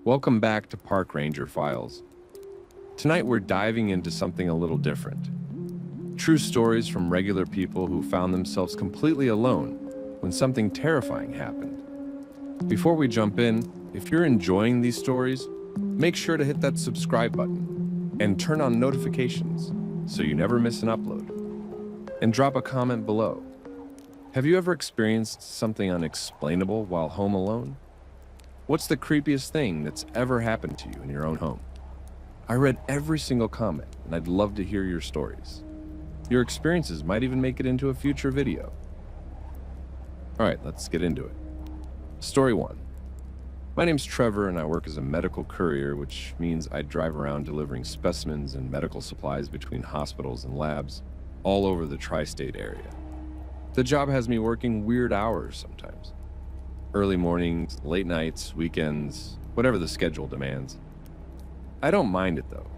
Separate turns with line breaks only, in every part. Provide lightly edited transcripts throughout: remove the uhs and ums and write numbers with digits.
Welcome back to Park Ranger Files. Tonight we're diving into something a little different. True stories from regular people who found themselves completely alone when something terrifying happened. Before we jump in, if you're enjoying these stories, make sure to hit that subscribe button and turn on notifications so you never miss an upload. And drop a comment below. Have you ever experienced something unexplainable while home alone? What's the creepiest thing that's ever happened to you in your own home? I read every single comment, and I'd love to hear your stories. Your experiences might even make it into a future video. All right, let's get into it. Story 1. My name's Trevor, and I work as a medical courier, which means I drive around delivering specimens and medical supplies between hospitals and labs all over the tri-state area. The job has me working weird hours sometimes. Early mornings, late nights, weekends, whatever the schedule demands. I don't mind it though.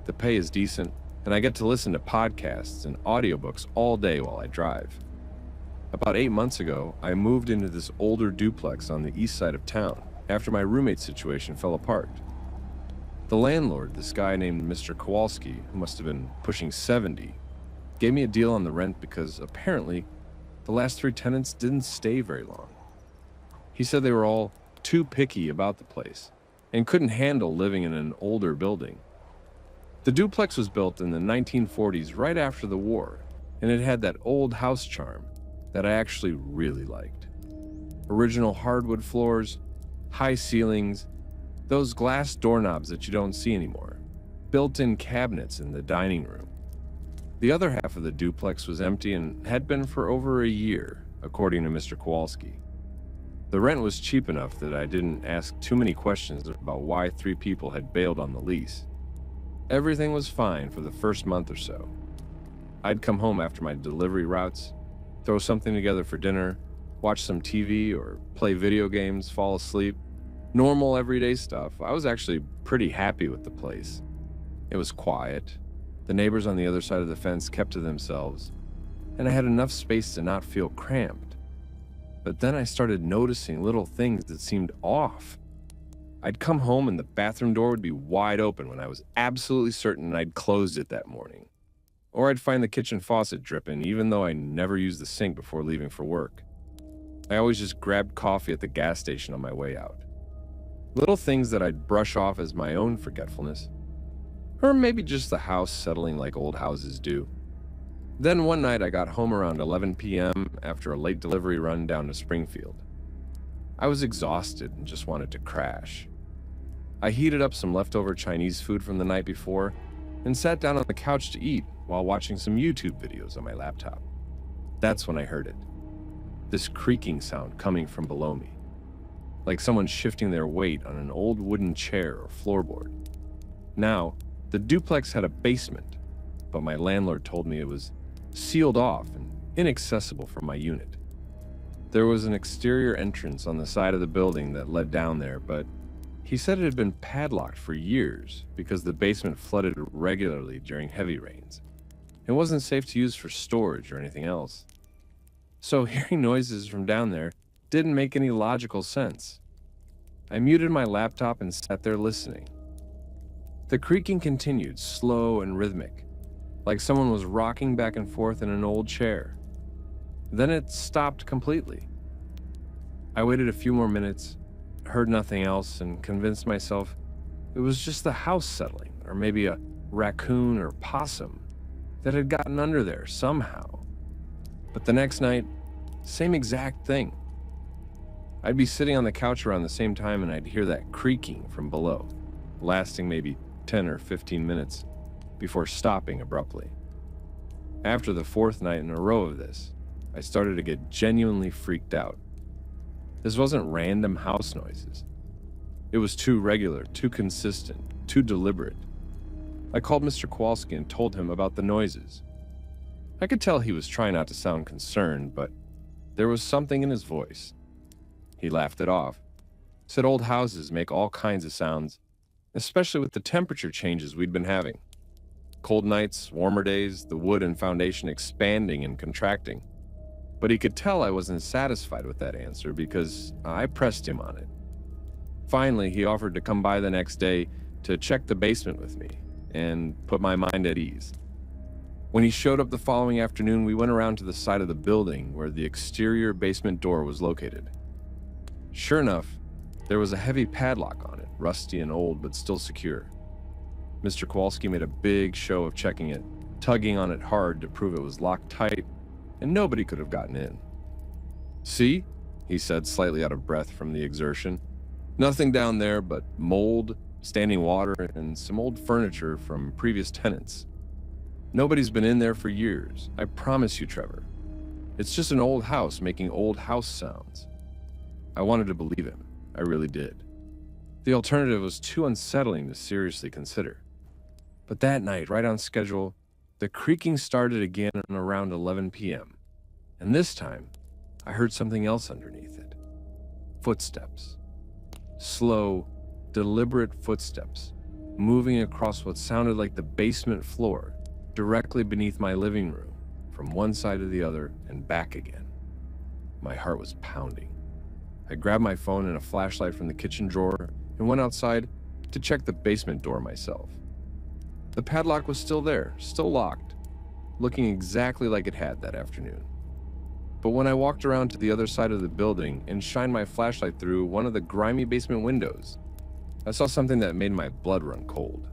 The pay is decent, and I get to listen to podcasts and audiobooks all day while I drive. About 8 months ago, I moved into this older duplex on the east side of town after my roommate situation fell apart. The landlord, this guy named Mr. Kowalski, who must have been pushing 70, gave me a deal on the rent because apparently the last 3 tenants didn't stay very long. He said they were all too picky about the place and couldn't handle living in an older building. The duplex was built in the 1940s right after the war, and it had that old house charm that I actually really liked. Original hardwood floors, high ceilings, those glass doorknobs that you don't see anymore, built-in cabinets in the dining room. The other half of the duplex was empty and had been for over a year, according to Mr. Kowalski. The rent was cheap enough that I didn't ask too many questions about why 3 people had bailed on the lease. Everything was fine for the first month or so. I'd come home after my delivery routes, throw something together for dinner, watch some TV or play video games, fall asleep. Normal everyday stuff. I was actually pretty happy with the place. It was quiet. The neighbors on the other side of the fence kept to themselves, and I had enough space to not feel cramped. But then I started noticing little things that seemed off. I'd come home and the bathroom door would be wide open when I was absolutely certain I'd closed it that morning. Or I'd find the kitchen faucet dripping even though I never used the sink before leaving for work. I always just grabbed coffee at the gas station on my way out. Little things that I'd brush off as my own forgetfulness. Or maybe just the house settling like old houses do. Then one night I got home around 11 p.m. after a late delivery run down to Springfield. I was exhausted and just wanted to crash. I heated up some leftover Chinese food from the night before and sat down on the couch to eat while watching some YouTube videos on my laptop. That's when I heard it. This creaking sound coming from below me, like someone shifting their weight on an old wooden chair or floorboard. Now, the duplex had a basement, but my landlord told me it was sealed off and inaccessible from my unit. There was an exterior entrance on the side of the building that led down there, but he said it had been padlocked for years because the basement flooded regularly during heavy rains. It wasn't safe to use for storage or anything else. So hearing noises from down there didn't make any logical sense. I muted my laptop and sat there listening. The creaking continued, slow and rhythmic, like someone was rocking back and forth in an old chair. Then it stopped completely. I waited a few more minutes, heard nothing else, and convinced myself it was just the house settling, or maybe a raccoon or possum that had gotten under there somehow. But the next night, same exact thing. I'd be sitting on the couch around the same time and I'd hear that creaking from below, lasting maybe 10 or 15 minutes before stopping abruptly. After the 4th night in a row of this, I started to get genuinely freaked out. This wasn't random house noises. It was too regular, too consistent, too deliberate. I called Mr. Kowalski and told him about the noises. I could tell he was trying not to sound concerned, but there was something in his voice. He laughed it off, said old houses make all kinds of sounds, especially with the temperature changes we'd been having. Cold nights, warmer days, the wood and foundation expanding and contracting. But he could tell I wasn't satisfied with that answer because I pressed him on it. Finally, he offered to come by the next day to check the basement with me and put my mind at ease. When he showed up the following afternoon, we went around to the side of the building where the exterior basement door was located. Sure enough, there was a heavy padlock on it, rusty and old but still secure. Mr. Kowalski made a big show of checking it, tugging on it hard to prove it was locked tight, and nobody could have gotten in. "See?" he said, slightly out of breath from the exertion. "Nothing down there but mold, standing water, and some old furniture from previous tenants. Nobody's been in there for years, I promise you, Trevor. It's just an old house making old house sounds." I wanted to believe him. I really did. The alternative was too unsettling to seriously consider. But that night, right on schedule, the creaking started again around 11 p.m. And this time, I heard something else underneath it. Footsteps. Slow, deliberate footsteps, moving across what sounded like the basement floor, directly beneath my living room, from one side to the other and back again. My heart was pounding. I grabbed my phone and a flashlight from the kitchen drawer and went outside to check the basement door myself. The padlock was still there, still locked, looking exactly like it had that afternoon. But when I walked around to the other side of the building and shined my flashlight through one of the grimy basement windows, I saw something that made my blood run cold.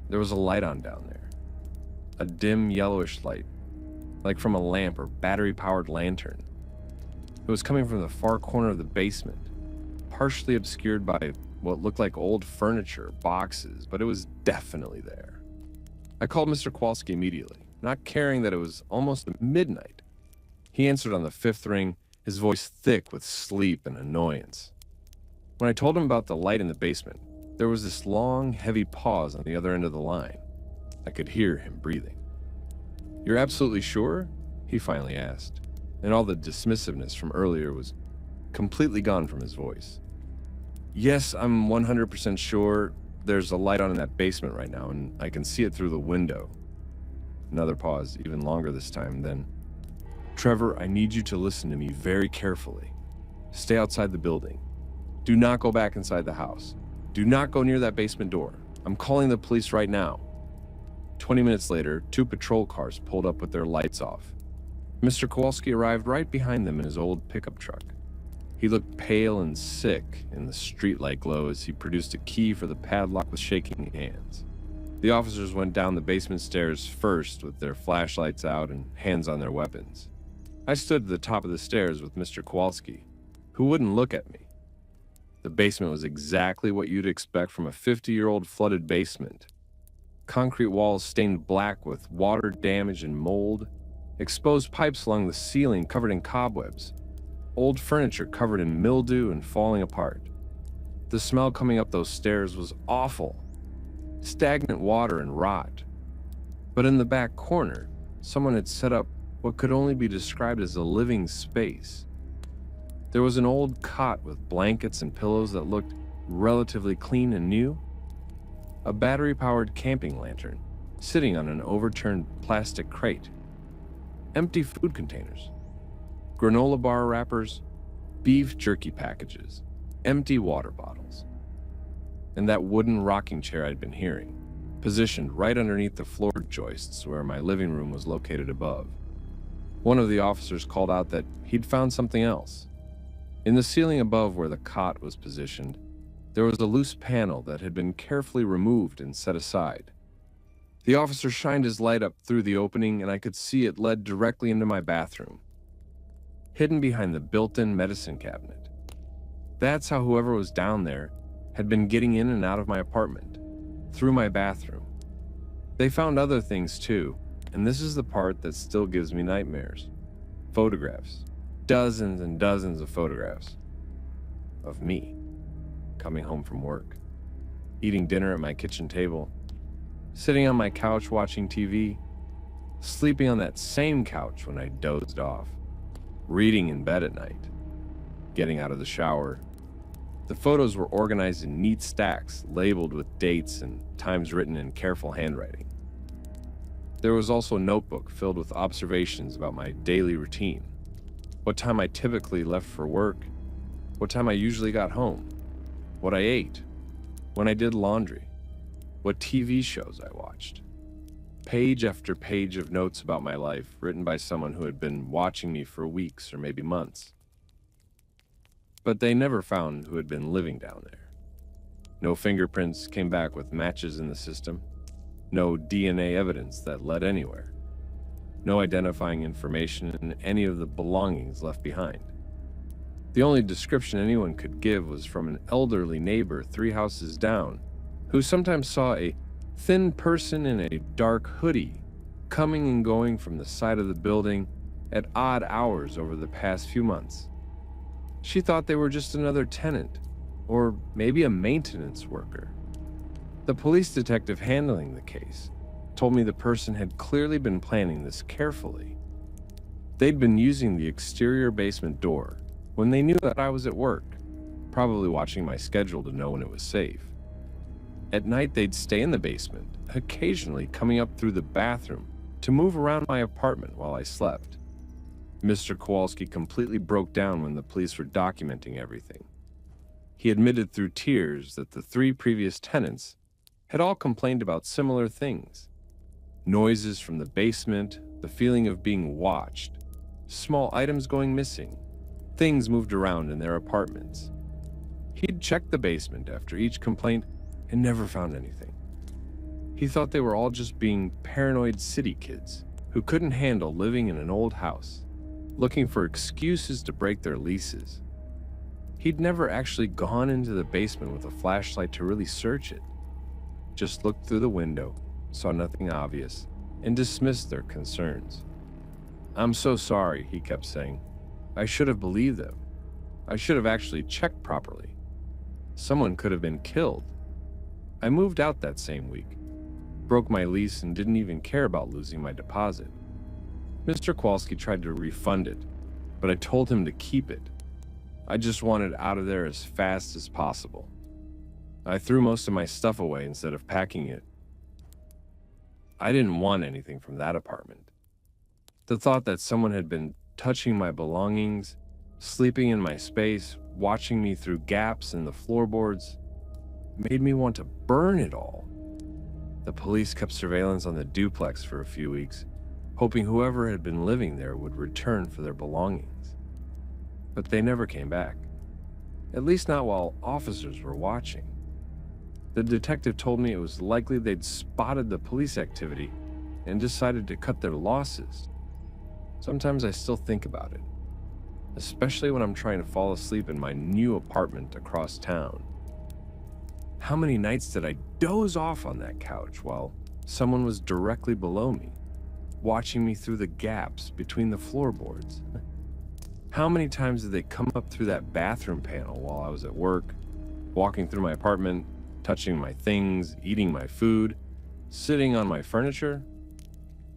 There was a light on down there, a dim yellowish light, like from a lamp or battery-powered lantern. It was coming from the far corner of the basement, partially obscured by what looked like old furniture, boxes, but it was definitely there. I called Mr. Kowalski immediately, not caring that it was almost midnight. He answered on the fifth ring, his voice thick with sleep and annoyance. When I told him about the light in the basement, there was this long, heavy pause on the other end of the line. I could hear him breathing. "You're absolutely sure?" he finally asked, and all the dismissiveness from earlier was completely gone from his voice. "Yes, I'm 100% sure. There's a light on in that basement right now, and I can see it through the window." Another pause, even longer this time, then, "Trevor, I need you to listen to me very carefully. Stay outside the building. Do not go back inside the house. Do not go near that basement door. I'm calling the police right now." 20 minutes later, 2 patrol cars pulled up with their lights off. Mr. Kowalski arrived right behind them in his old pickup truck. He looked pale and sick in the streetlight glow as he produced a key for the padlock with shaking hands. The officers went down the basement stairs first with their flashlights out and hands on their weapons. I stood at the top of the stairs with Mr. Kowalski, who wouldn't look at me. The basement was exactly what you'd expect from a 50-year-old flooded basement. Concrete walls stained black with water damage and mold, exposed pipes along the ceiling covered in cobwebs, old furniture covered in mildew and falling apart. The smell coming up those stairs was awful. Stagnant water and rot. But in the back corner, someone had set up what could only be described as a living space. There was an old cot with blankets and pillows that looked relatively clean and new. A battery-powered camping lantern sitting on an overturned plastic crate. Empty food containers. Granola bar wrappers, beef jerky packages, empty water bottles. And that wooden rocking chair I'd been hearing, positioned right underneath the floor joists where my living room was located above. One of the officers called out that he'd found something else. In the ceiling above where the cot was positioned, there was a loose panel that had been carefully removed and set aside. The officer shined his light up through the opening and I could see it led directly into my bathroom, hidden behind the built-in medicine cabinet. That's how whoever was down there had been getting in and out of my apartment, through my bathroom. They found other things too, and this is the part that still gives me nightmares. Photographs. Dozens and dozens of photographs. Of me, coming home from work, eating dinner at my kitchen table, sitting on my couch watching TV, sleeping on that same couch when I dozed off, reading in bed at night, getting out of the shower. The photos were organized in neat stacks, labeled with dates and times written in careful handwriting. There was also a notebook filled with observations about my daily routine, what time I typically left for work, what time I usually got home, what I ate, when I did laundry, what TV shows I watched. Page after page of notes about my life written by someone who had been watching me for weeks or maybe months. But they never found who had been living down there. No fingerprints came back with matches in the system. No DNA evidence that led anywhere. No identifying information in any of the belongings left behind. The only description anyone could give was from an elderly neighbor 3 houses down, who sometimes saw a thin person in a dark hoodie coming and going from the side of the building at odd hours over the past few months. She thought they were just another tenant, or maybe a maintenance worker. The police detective handling the case told me the person had clearly been planning this carefully. They'd been using the exterior basement door when they knew that I was at work, probably watching my schedule to know when it was safe. At night, they'd stay in the basement, occasionally coming up through the bathroom to move around my apartment while I slept. Mr. Kowalski completely broke down when the police were documenting everything. He admitted through tears that the 3 previous tenants had all complained about similar things. Noises from the basement, the feeling of being watched, small items going missing, things moved around in their apartments. He'd checked the basement after each complaint and never found anything. He thought they were all just being paranoid city kids who couldn't handle living in an old house, looking for excuses to break their leases. He'd never actually gone into the basement with a flashlight to really search it. Just looked through the window, saw nothing obvious, and dismissed their concerns. "I'm so sorry," he kept saying. "I should have believed them. I should have actually checked properly. Someone could have been killed." I moved out that same week, broke my lease, and didn't even care about losing my deposit. Mr. Kowalski tried to refund it, but I told him to keep it. I just wanted out of there as fast as possible. I threw most of my stuff away instead of packing it. I didn't want anything from that apartment. The thought that someone had been touching my belongings, sleeping in my space, watching me through gaps in the floorboards, made me want to burn it all. The police kept surveillance on the duplex for a few weeks, hoping whoever had been living there would return for their belongings. But they never came back, at least not while officers were watching. The detective told me it was likely they'd spotted the police activity and decided to cut their losses. Sometimes I still think about it, especially when I'm trying to fall asleep in my new apartment across town. How many nights did I doze off on that couch while someone was directly below me, watching me through the gaps between the floorboards? How many times did they come up through that bathroom panel while I was at work, walking through my apartment, touching my things, eating my food, sitting on my furniture?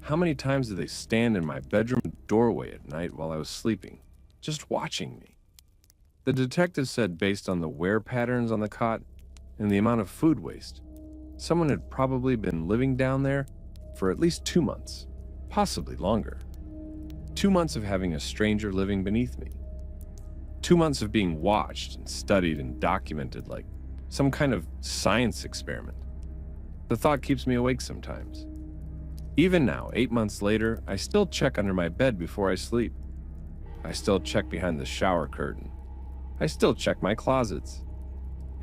How many times did they stand in my bedroom doorway at night while I was sleeping, just watching me? The detective said based on the wear patterns on the cot and the amount of food waste, someone had probably been living down there for at least 2 months, possibly longer. 2 months of having a stranger living beneath me. 2 months of being watched and studied and documented like some kind of science experiment. The thought keeps me awake sometimes. Even now, 8 months later, I still check under my bed before I sleep. I still check behind the shower curtain. I still check my closets.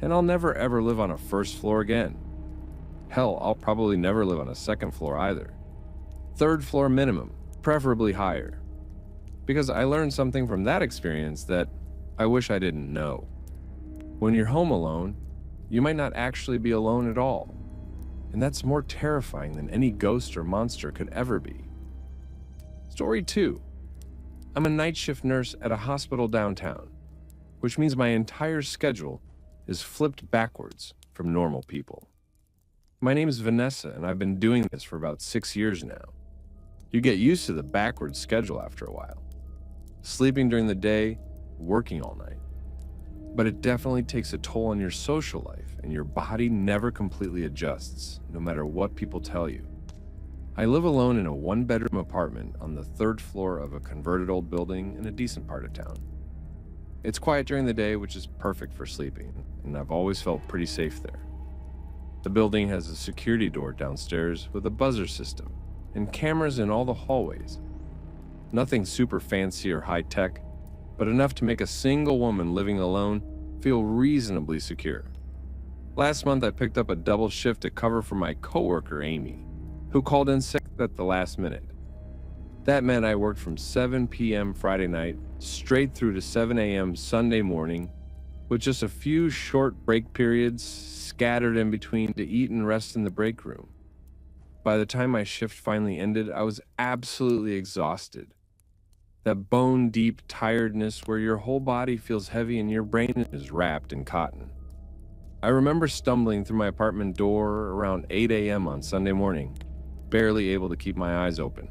And I'll never ever live on a first floor again. Hell, I'll probably never live on a second floor either. 3rd floor minimum, preferably higher. Because I learned something from that experience that I wish I didn't know. When you're home alone, you might not actually be alone at all. And that's more terrifying than any ghost or monster could ever be. Story 2. I'm a night shift nurse at a hospital downtown, which means my entire schedule is flipped backwards from normal people. My name is Vanessa, and I've been doing this for about 6 years now. You get used to the backwards schedule after a while. Sleeping during the day, working all night. But it definitely takes a toll on your social life, and your body never completely adjusts, no matter what people tell you. I live alone in a 1-bedroom apartment on the 3rd floor of a converted old building in a decent part of town. It's quiet during the day, which is perfect for sleeping, and I've always felt pretty safe there. The building has a security door downstairs with a buzzer system and cameras in all the hallways. Nothing super fancy or high-tech, but enough to make a single woman living alone feel reasonably secure. Last month, I picked up a double shift to cover for my coworker, Amy, who called in sick at the last minute. That meant I worked from 7 p.m. Friday night straight through to 7 a.m. Sunday morning, with just a few short break periods scattered in between to eat and rest in the break room. By the time my shift finally ended, I was absolutely exhausted. That bone-deep tiredness where your whole body feels heavy and your brain is wrapped in cotton. I remember stumbling through my apartment door around 8 a.m. on Sunday morning, barely able to keep my eyes open.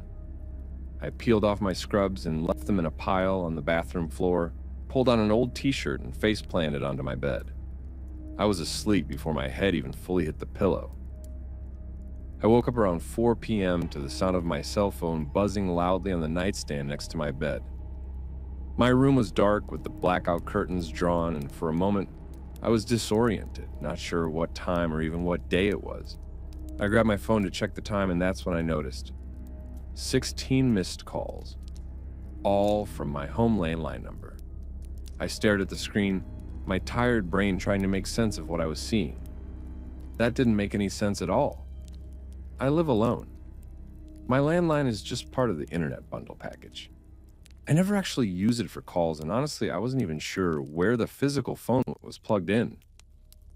I peeled off my scrubs and left them in a pile on the bathroom floor, pulled on an old t-shirt and face-planted onto my bed. I was asleep before my head even fully hit the pillow. I woke up around 4 p.m. to the sound of my cell phone buzzing loudly on the nightstand next to my bed. My room was dark with the blackout curtains drawn, and for a moment, I was disoriented, not sure what time or even what day it was. I grabbed my phone to check the time, and that's when I noticed 16 missed calls, all from my home landline number. I stared at the screen, my tired brain trying to make sense of what I was seeing. That didn't make any sense at all. I live alone. My landline is just part of the internet bundle package. I never actually use it for calls, and honestly, I wasn't even sure where the physical phone was plugged in.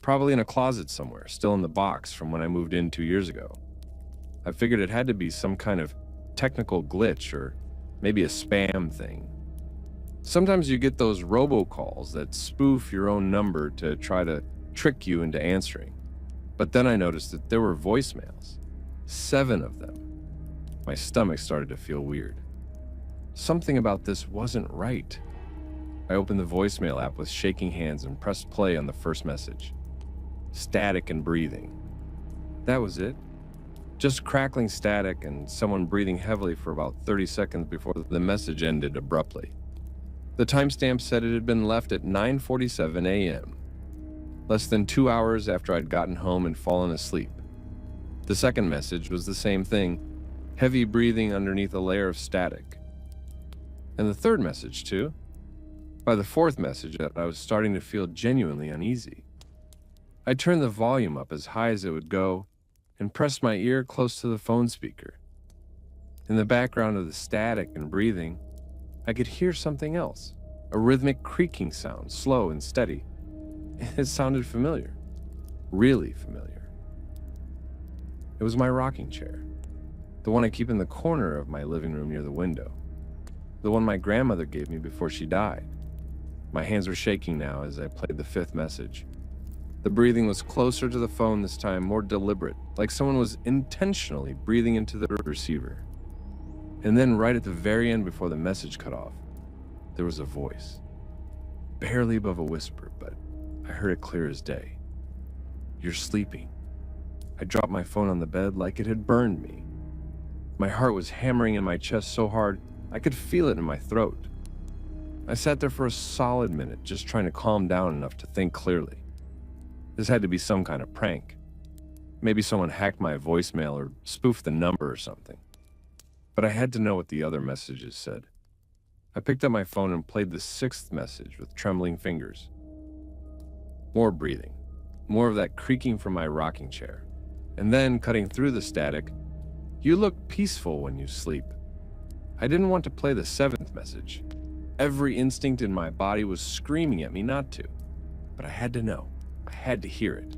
Probably in a closet somewhere, still in the box from when I moved in 2 years ago. I figured it had to be some kind of technical glitch or maybe a spam thing. Sometimes you get those robocalls that spoof your own number to try to trick you into answering. But then I noticed that there were voicemails. 7 of them. My stomach started to feel weird. Something about this wasn't right. I opened the voicemail app with shaking hands and pressed play on the first message. Static and breathing. That was it. Just crackling static and someone breathing heavily for about 30 seconds before the message ended abruptly. The timestamp said it had been left at 9:47 a.m., less than 2 hours after I'd gotten home and fallen asleep. The second message was the same thing, heavy breathing underneath a layer of static. And the third message, too. By the fourth message, I was starting to feel genuinely uneasy. I turned the volume up as high as it would go and pressed my ear close to the phone speaker. In the background of the static and breathing, I could hear something else, a rhythmic creaking sound, slow and steady. It sounded familiar, really familiar. It was my rocking chair, the one I keep in the corner of my living room near the window, the one my grandmother gave me before she died. My hands were shaking now as I played the fifth message. The breathing was closer to the phone this time, more deliberate, like someone was intentionally breathing into the receiver. And then right at the very end before the message cut off, there was a voice. Barely above a whisper, but I heard it clear as day. "You're sleeping." I dropped my phone on the bed like it had burned me. My heart was hammering in my chest so hard, I could feel it in my throat. I sat there for a solid minute, just trying to calm down enough to think clearly. This had to be some kind of prank. Maybe someone hacked my voicemail or spoofed the number or something. But I had to know what the other messages said. I picked up my phone and played the sixth message with trembling fingers. More breathing, more of that creaking from my rocking chair. And then, cutting through the static, "You look peaceful when you sleep." I didn't want to play the seventh message. Every instinct in my body was screaming at me not to. But I had to know. I had to hear it.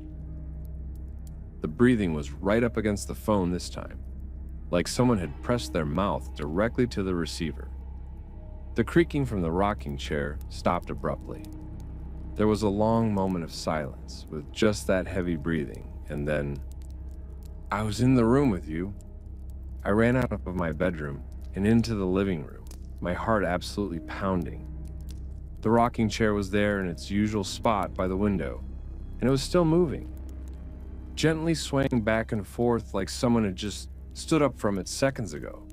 The breathing was right up against the phone this time, like someone had pressed their mouth directly to the receiver. The creaking from the rocking chair stopped abruptly. There was a long moment of silence with just that heavy breathing, and then, "I was in the room with you." I ran out of my bedroom and into the living room, my heart absolutely pounding. The rocking chair was there in its usual spot by the window, and it was still moving, gently swaying back and forth like someone had just stood up from it seconds ago.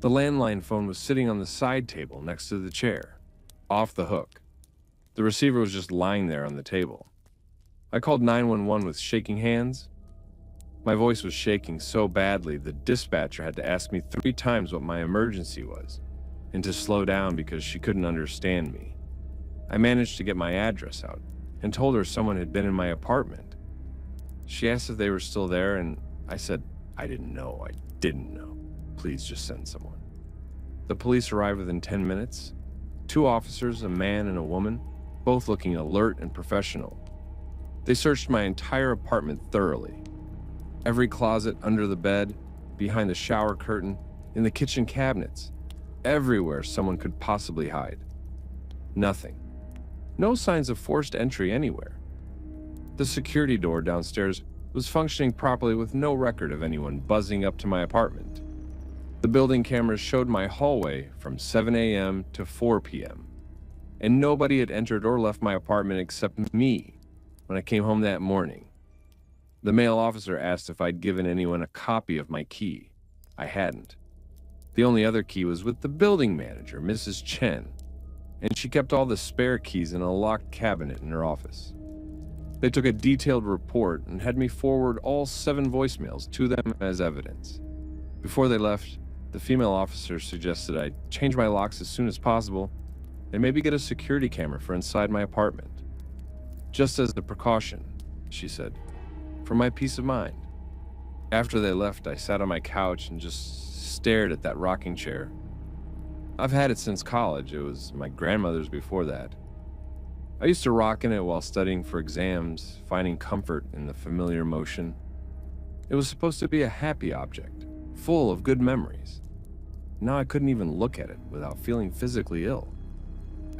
The landline phone was sitting on the side table next to the chair, off the hook. The receiver was just lying there on the table. I called 911 with shaking hands. My voice was shaking so badly, the dispatcher had to ask me 3 times what my emergency was, and to slow down because she couldn't understand me. I managed to get my address out and told her someone had been in my apartment. She asked if they were still there, and I said, I didn't know. Please just send someone. The police arrived within 10 minutes. 2 officers, a man and a woman, both looking alert and professional. They searched my entire apartment thoroughly. Every closet under the bed, behind the shower curtain, in the kitchen cabinets, everywhere someone could possibly hide. Nothing. No signs of forced entry anywhere. The security door downstairs was functioning properly with no record of anyone buzzing up to my apartment. The building cameras showed my hallway from 7 a.m. to 4 p.m., and nobody had entered or left my apartment except me when I came home that morning. The male officer asked if I'd given anyone a copy of my key. I hadn't. The only other key was with the building manager, Mrs. Chen, and she kept all the spare keys in a locked cabinet in her office. They took a detailed report and had me forward all 7 voicemails to them as evidence. Before they left, the female officer suggested I change my locks as soon as possible and maybe get a security camera for inside my apartment. Just as a precaution, she said, for my peace of mind. After they left, I sat on my couch and just stared at that rocking chair. I've had it since college. It was my grandmother's before that. I used to rock in it while studying for exams, finding comfort in the familiar motion. It was supposed to be a happy object, full of good memories. Now I couldn't even look at it without feeling physically ill.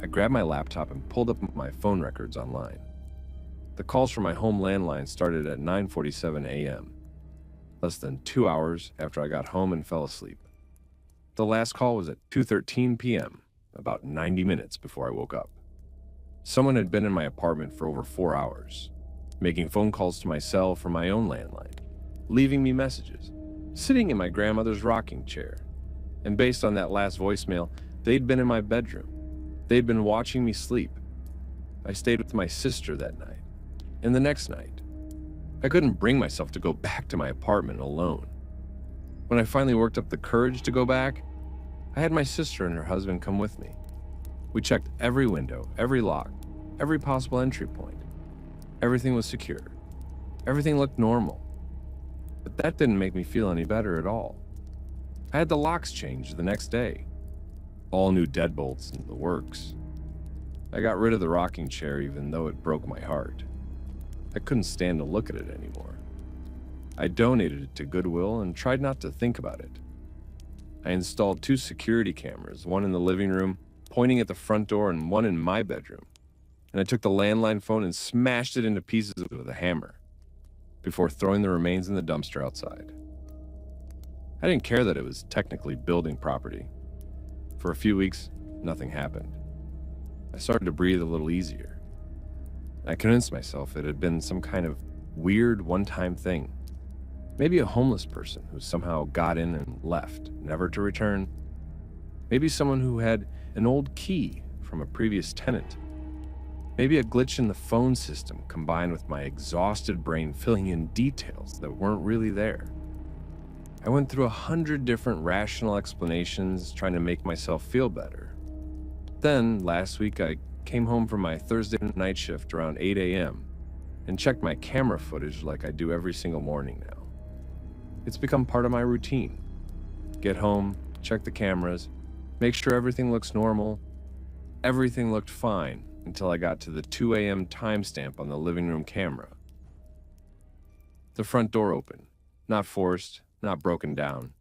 I grabbed my laptop and pulled up my phone records online. The calls from my home landline started at 9:47 a.m., less than 2 hours after I got home and fell asleep. The last call was at 2:13 p.m., about 90 minutes before I woke up. Someone had been in my apartment for over 4 hours, making phone calls to my cell from my own landline, leaving me messages, sitting in my grandmother's rocking chair. And based on that last voicemail, they'd been in my bedroom. They'd been watching me sleep. I stayed with my sister that night. And the next night, I couldn't bring myself to go back to my apartment alone. When I finally worked up the courage to go back, I had my sister and her husband come with me. We checked every window, every lock, every possible entry point. Everything was secure. Everything looked normal. But that didn't make me feel any better at all. I had the locks changed the next day. All new deadbolts in the works. I got rid of the rocking chair even though it broke my heart. I couldn't stand to look at it anymore. I donated it to Goodwill and tried not to think about it. I installed 2 security cameras, one in the living room, pointing at the front door, and one in my bedroom. And I took the landline phone and smashed it into pieces with a hammer, before throwing the remains in the dumpster outside. I didn't care that it was technically building property. For a few weeks, nothing happened. I started to breathe a little easier. I convinced myself it had been some kind of weird one-time thing. Maybe a homeless person who somehow got in and left, never to return. Maybe someone who had an old key from a previous tenant. Maybe a glitch in the phone system combined with my exhausted brain filling in details that weren't really there. I went through 100 different rational explanations trying to make myself feel better. Then, last week, I came home from my Thursday night shift around 8 a.m. and checked my camera footage like I do every single morning now. It's become part of my routine. Get home, check the cameras, make sure everything looks normal. Everything looked fine until I got to the 2 a.m. timestamp on the living room camera. The front door opened, not forced, not broken down.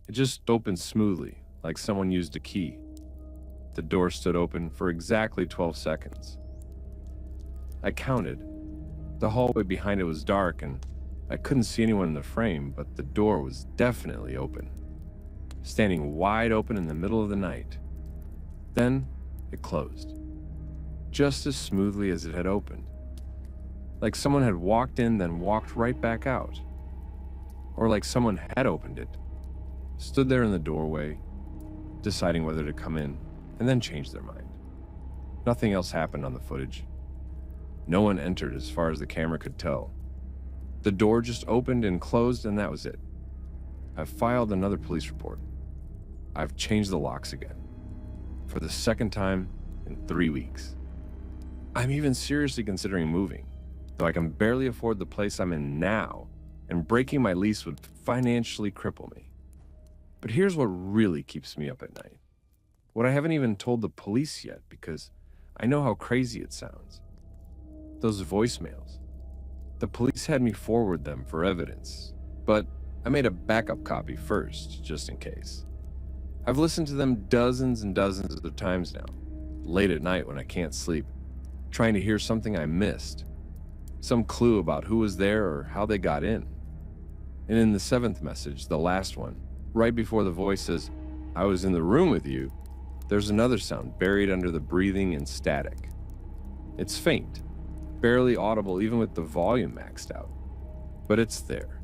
It just opened smoothly, like someone used a key. The door stood open for exactly 12 seconds. I counted. The hallway behind it was dark and I couldn't see anyone in the frame, but the door was definitely open, standing wide open in the middle of the night. Then it closed, just as smoothly as it had opened, like someone had walked in then walked right back out, or like someone had opened it, stood there in the doorway, deciding whether to come in, and then change their mind. Nothing else happened on the footage. No one entered as far as the camera could tell. The door just opened and closed, and that was it. I've filed another police report. I've changed the locks again. For the second time in 3 weeks. I'm even seriously considering moving, though I can barely afford the place I'm in now, and breaking my lease would financially cripple me. But here's what really keeps me up at night. What I haven't even told the police yet, because I know how crazy it sounds. Those voicemails. The police had me forward them for evidence, but I made a backup copy first, just in case. I've listened to them dozens and dozens of times now, late at night when I can't sleep, trying to hear something I missed, some clue about who was there or how they got in. And in the 7th message, the last one, right before the voice says, "I was in the room with you," there's another sound buried under the breathing and static. It's faint, barely audible even with the volume maxed out, but it's there.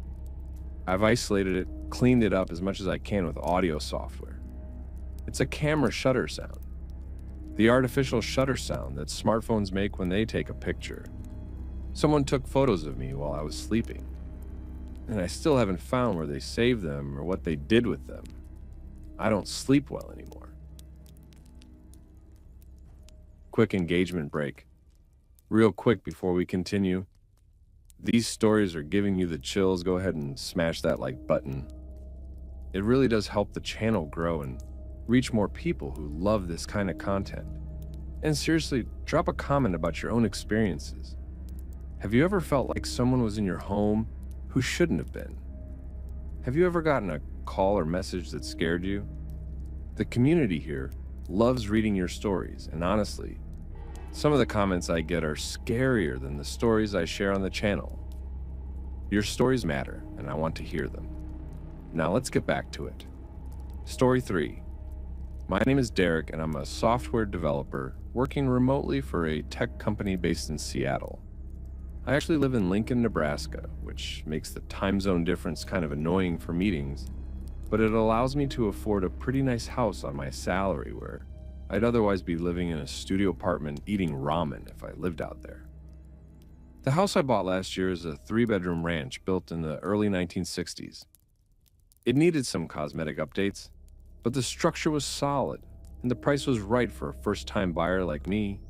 I've isolated it, cleaned it up as much as I can with audio software. It's a camera shutter sound. The artificial shutter sound that smartphones make when they take a picture. Someone took photos of me while I was sleeping, and I still haven't found where they saved them or what they did with them. I don't sleep well anymore. Quick engagement break. Real quick before we continue. These stories are giving you the chills. Go ahead and smash that like button. It really does help the channel grow and reach more people who love this kind of content. And seriously, drop a comment about your own experiences. Have you ever felt like someone was in your home who shouldn't have been? Have you ever gotten a call or message that scared you? The community here loves reading your stories, and honestly, some of the comments I get are scarier than the stories I share on the channel. Your stories matter, and I want to hear them. Now let's get back to it. Story 3. My name is Derek, and I'm a software developer working remotely for a tech company based in Seattle. I actually live in Lincoln, Nebraska, which makes the time zone difference kind of annoying for meetings, but it allows me to afford a pretty nice house on my salary where I'd otherwise be living in a studio apartment eating ramen if I lived out there. The house I bought last year is a 3-bedroom ranch built in the early 1960s. It needed some cosmetic updates, but the structure was solid, and the price was right for a first-time buyer like me.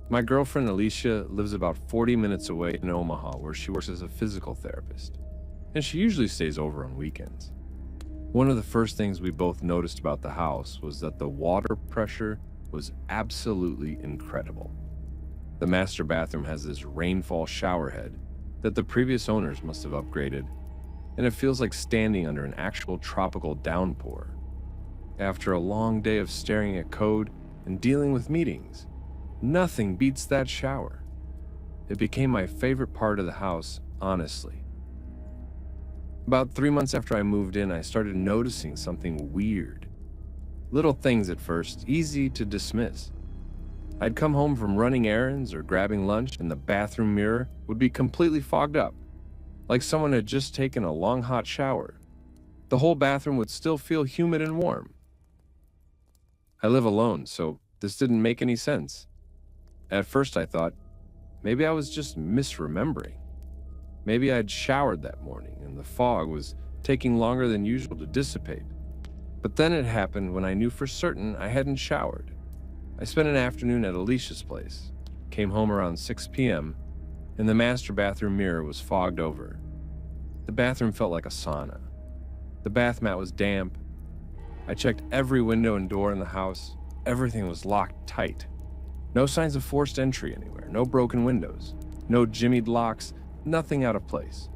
My girlfriend Alicia lives about 40 minutes away in Omaha, where she works as a physical therapist, and she usually stays over on weekends. One of the first things we both noticed about the house was that the water pressure was absolutely incredible. The master bathroom has this rainfall shower head that the previous owners must have upgraded, and it feels like standing under an actual tropical downpour. After a long day of staring at code and dealing with meetings, nothing beats that shower. It became my favorite part of the house, honestly. About 3 months after I moved in, I started noticing something weird. Little things at first, easy to dismiss. I'd come home from running errands or grabbing lunch, and the bathroom mirror would be completely fogged up, like someone had just taken a long hot shower. The whole bathroom would still feel humid and warm. I live alone, so this didn't make any sense. At first I thought, maybe I was just misremembering. Maybe I'd showered that morning and the fog was taking longer than usual to dissipate. But then it happened when I knew for certain I hadn't showered. I spent an afternoon at Alicia's place, came home around 6 p.m., and the master bathroom mirror was fogged over. The bathroom felt like a sauna. The bath mat was damp. I checked every window and door in the house. Everything was locked tight. No signs of forced entry anywhere, no broken windows, no jimmied locks, nothing out of place.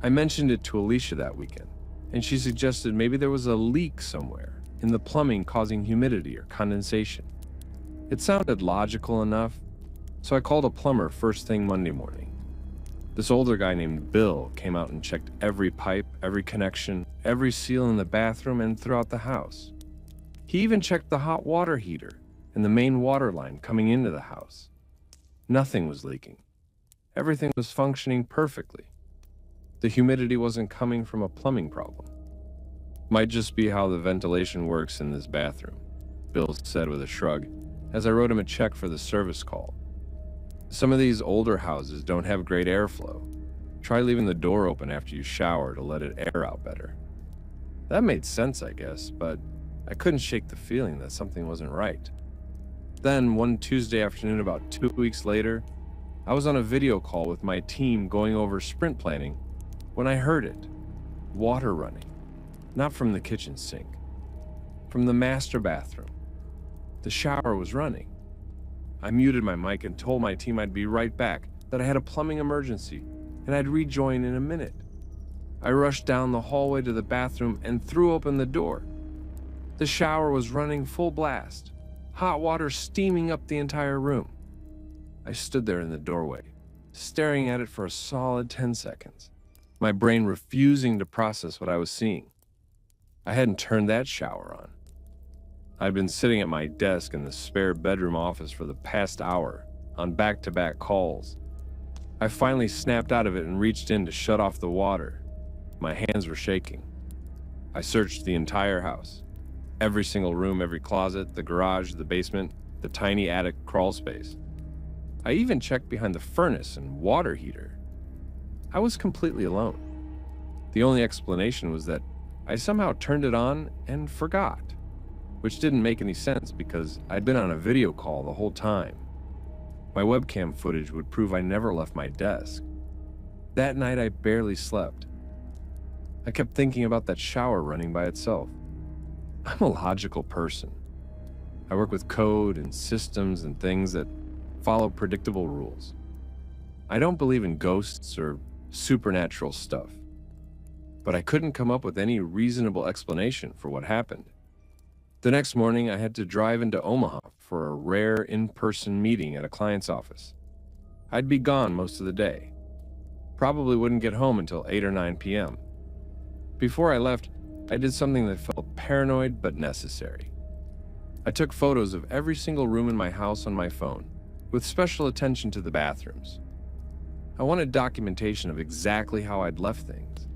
I mentioned it to Alicia that weekend, and she suggested maybe there was a leak somewhere in the plumbing causing humidity or condensation. It sounded logical enough, so I called a plumber first thing Monday morning. This older guy named Bill came out and checked every pipe, every connection, every seal in the bathroom and throughout the house. He even checked the hot water heater and the main water line coming into the house. Nothing was leaking. Everything was functioning perfectly. The humidity wasn't coming from a plumbing problem. Might just be how the ventilation works in this bathroom, Bill said with a shrug, as I wrote him a check for the service call. Some of these older houses don't have great airflow. Try leaving the door open after you shower to let it air out better. That made sense, I guess, but I couldn't shake the feeling that something wasn't right. Then, one Tuesday afternoon about 2 weeks later, I was on a video call with my team going over sprint planning when I heard it. Water running. Not from the kitchen sink. From the master bathroom. The shower was running. I muted my mic and told my team I'd be right back, that I had a plumbing emergency, and I'd rejoin in a minute. I rushed down the hallway to the bathroom and threw open the door. The shower was running full blast, hot water steaming up the entire room. I stood there in the doorway, staring at it for a solid 10 seconds, my brain refusing to process what I was seeing. I hadn't turned that shower on. I'd been sitting at my desk in the spare bedroom office for the past hour, on back-to-back calls. I finally snapped out of it and reached in to shut off the water. My hands were shaking. I searched the entire house. Every single room, every closet, the garage, the basement, the tiny attic crawl space. I even checked behind the furnace and water heater. I was completely alone. The only explanation was that I somehow turned it on and forgot, which didn't make any sense because I'd been on a video call the whole time. My webcam footage would prove I never left my desk. That night I barely slept. I kept thinking about that shower running by itself. I'm a logical person. I work with code and systems and things that follow predictable rules. I don't believe in ghosts or supernatural stuff, but I couldn't come up with any reasonable explanation for what happened. The next morning, I had to drive into Omaha for a rare in-person meeting at a client's office. I'd be gone most of the day. Probably wouldn't get home until 8 or 9 p.m. Before I left, I did something that felt paranoid but necessary. I took photos of every single room in my house on my phone, with special attention to the bathrooms. I wanted documentation of exactly how I'd left things.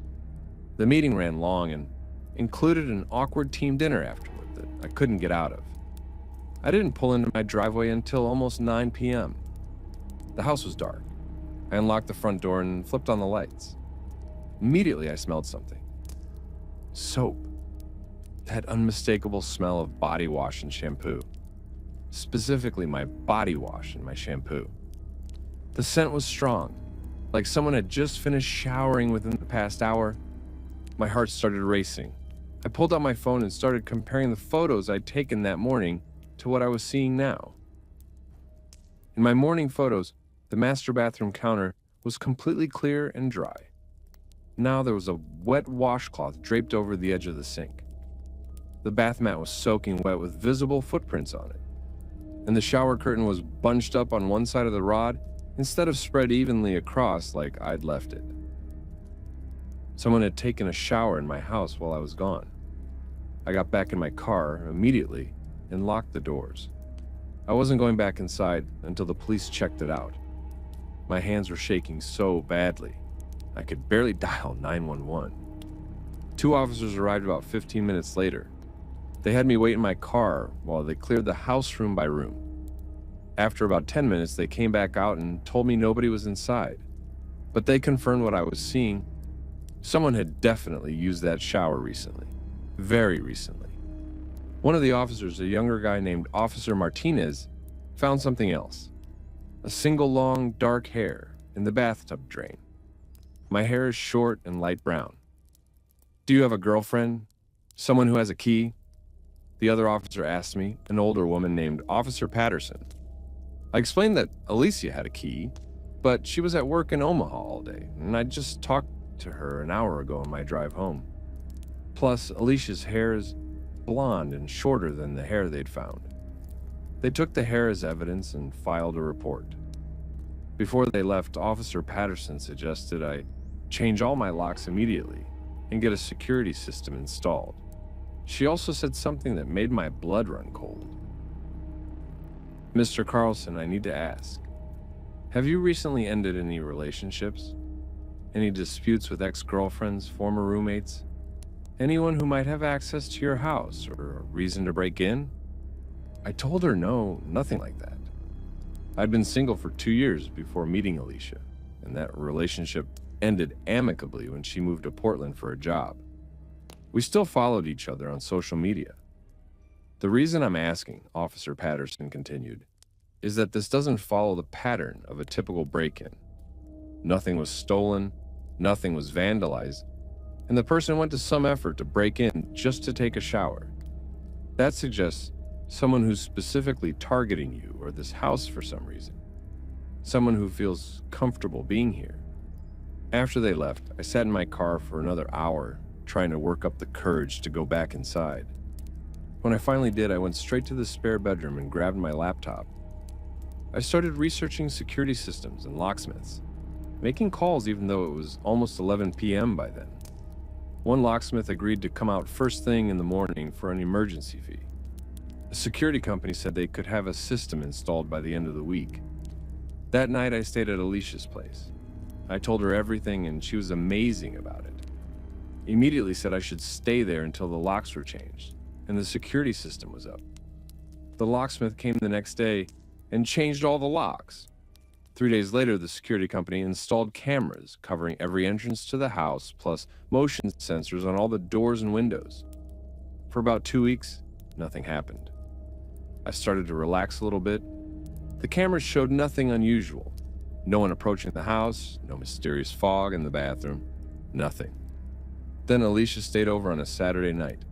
The meeting ran long and included an awkward team dinner afterward that I couldn't get out of. I didn't pull into my driveway until almost 9 p.m. The house was dark. I unlocked the front door and flipped on the lights. Immediately, I smelled something. Soap. That unmistakable smell of body wash and shampoo. Specifically, my body wash and my shampoo. The scent was strong, like someone had just finished showering within the past hour. My heart started racing. I pulled out my phone and started comparing the photos I'd taken that morning to what I was seeing now. In my morning photos, the master bathroom counter was completely clear and dry. Now there was a wet washcloth draped over the edge of the sink. The bath mat was soaking wet with visible footprints on it, and the shower curtain was bunched up on one side of the rod instead of spread evenly across like I'd left it. Someone had taken a shower in my house while I was gone. I got back in my car immediately and locked the doors. I wasn't going back inside until the police checked it out. My hands were shaking so badly, I could barely dial 911. 2 officers arrived about 15 minutes later. They had me wait in my car while they cleared the house room by room. After about 10 minutes, they came back out and told me nobody was inside. But they confirmed what I was seeing. Someone had definitely used that shower recently. Very recently. One of the officers, a younger guy named Officer Martinez, found something else. A single long, dark hair in the bathtub drain. My hair is short and light brown. Do you have a girlfriend? Someone who has a key? The other officer asked me, an older woman named Officer Patterson. I explained that Alicia had a key, but she was at work in Omaha all day, and I just talked to her an hour ago on my drive home. Plus, Alicia's hair is blonde and shorter than the hair they'd found. They took the hair as evidence and filed a report. Before they left, Officer Patterson suggested I change all my locks immediately and get a security system installed. She also said something that made my blood run cold. Mr. Carlson, I need to ask, have you recently ended any relationships? Any disputes with ex-girlfriends, former roommates? Anyone who might have access to your house or a reason to break in? I told her no, nothing like that. I'd been single for 2 years before meeting Alicia, and that relationship ended amicably when she moved to Portland for a job. We still followed each other on social media. The reason I'm asking, Officer Patterson continued, is that this doesn't follow the pattern of a typical break-in. Nothing was stolen, nothing was vandalized, and the person went to some effort to break in just to take a shower. That suggests someone who's specifically targeting you or this house for some reason. Someone who feels comfortable being here. After they left, I sat in my car for another hour, trying to work up the courage to go back inside. When I finally did, I went straight to the spare bedroom and grabbed my laptop. I started researching security systems and locksmiths, making calls even though it was almost 11 p.m. by then. One locksmith agreed to come out first thing in the morning for an emergency fee. The security company said they could have a system installed by the end of the week. That night, I stayed at Alicia's place. I told her everything, and she was amazing about it. Immediately said I should stay there until the locks were changed, and the security system was up. The locksmith came the next day and changed all the locks. 3 days later, the security company installed cameras covering every entrance to the house, plus motion sensors on all the doors and windows. For about 2 weeks, nothing happened. I started to relax a little bit. The cameras showed nothing unusual. No one approaching the house, no mysterious fog in the bathroom, nothing. Then Alicia stayed over on a Saturday night.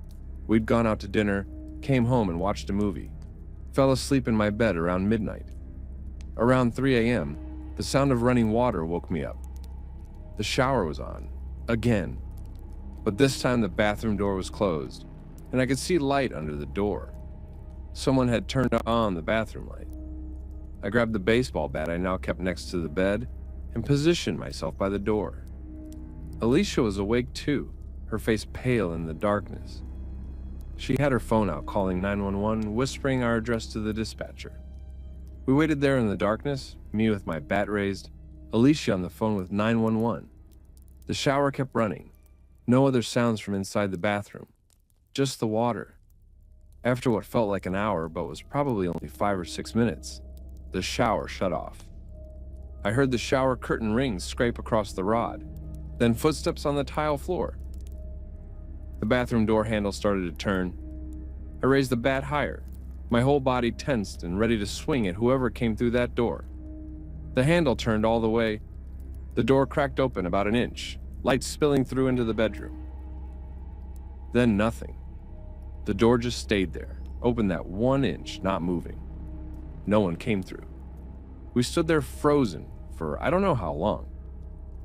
We'd gone out to dinner, came home and watched a movie. Fell asleep in my bed around midnight. Around 3 a.m., the sound of running water woke me up. The shower was on, again. But this time the bathroom door was closed, and I could see light under the door. Someone had turned on the bathroom light. I grabbed the baseball bat I now kept next to the bed and positioned myself by the door. Alicia was awake too, her face pale in the darkness. She had her phone out calling 911, whispering our address to the dispatcher. We waited there in the darkness, me with my bat raised, Alicia on the phone with 911. The shower kept running. No other sounds from inside the bathroom. Just the water. After what felt like an hour, but was probably only 5 or 6 minutes, the shower shut off. I heard the shower curtain rings scrape across the rod, then footsteps on the tile floor. The bathroom door handle started to turn. I raised the bat higher, my whole body tensed and ready to swing at whoever came through that door. The handle turned all the way. The door cracked open about an inch, light spilling through into the bedroom. Then nothing. The door just stayed there, open that 1 inch, not moving. No one came through. We stood there frozen for I don't know how long.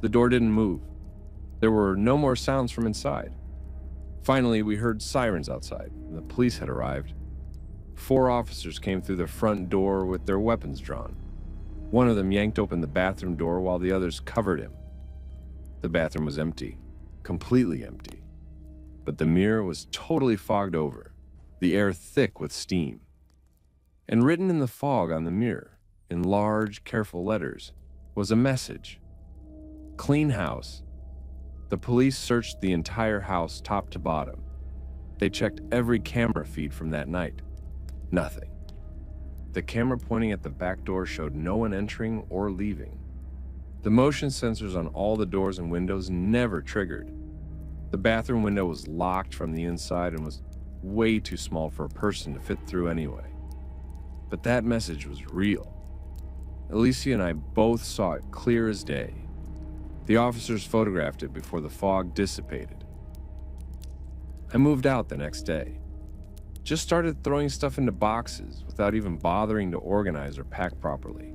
The door didn't move. There were no more sounds from inside. Finally, we heard sirens outside, and the police had arrived. 4 officers came through the front door with their weapons drawn. One of them yanked open the bathroom door while the others covered him. The bathroom was empty, completely empty. But the mirror was totally fogged over, the air thick with steam. And written in the fog on the mirror, in large, careful letters, was a message. Clean house. The police searched the entire house top to bottom. They checked every camera feed from that night. Nothing. The camera pointing at the back door showed no one entering or leaving. The motion sensors on all the doors and windows never triggered. The bathroom window was locked from the inside and was way too small for a person to fit through anyway. But that message was real. Alicia and I both saw it clear as day. The officers photographed it before the fog dissipated. I moved out the next day. Just started throwing stuff into boxes without even bothering to organize or pack properly.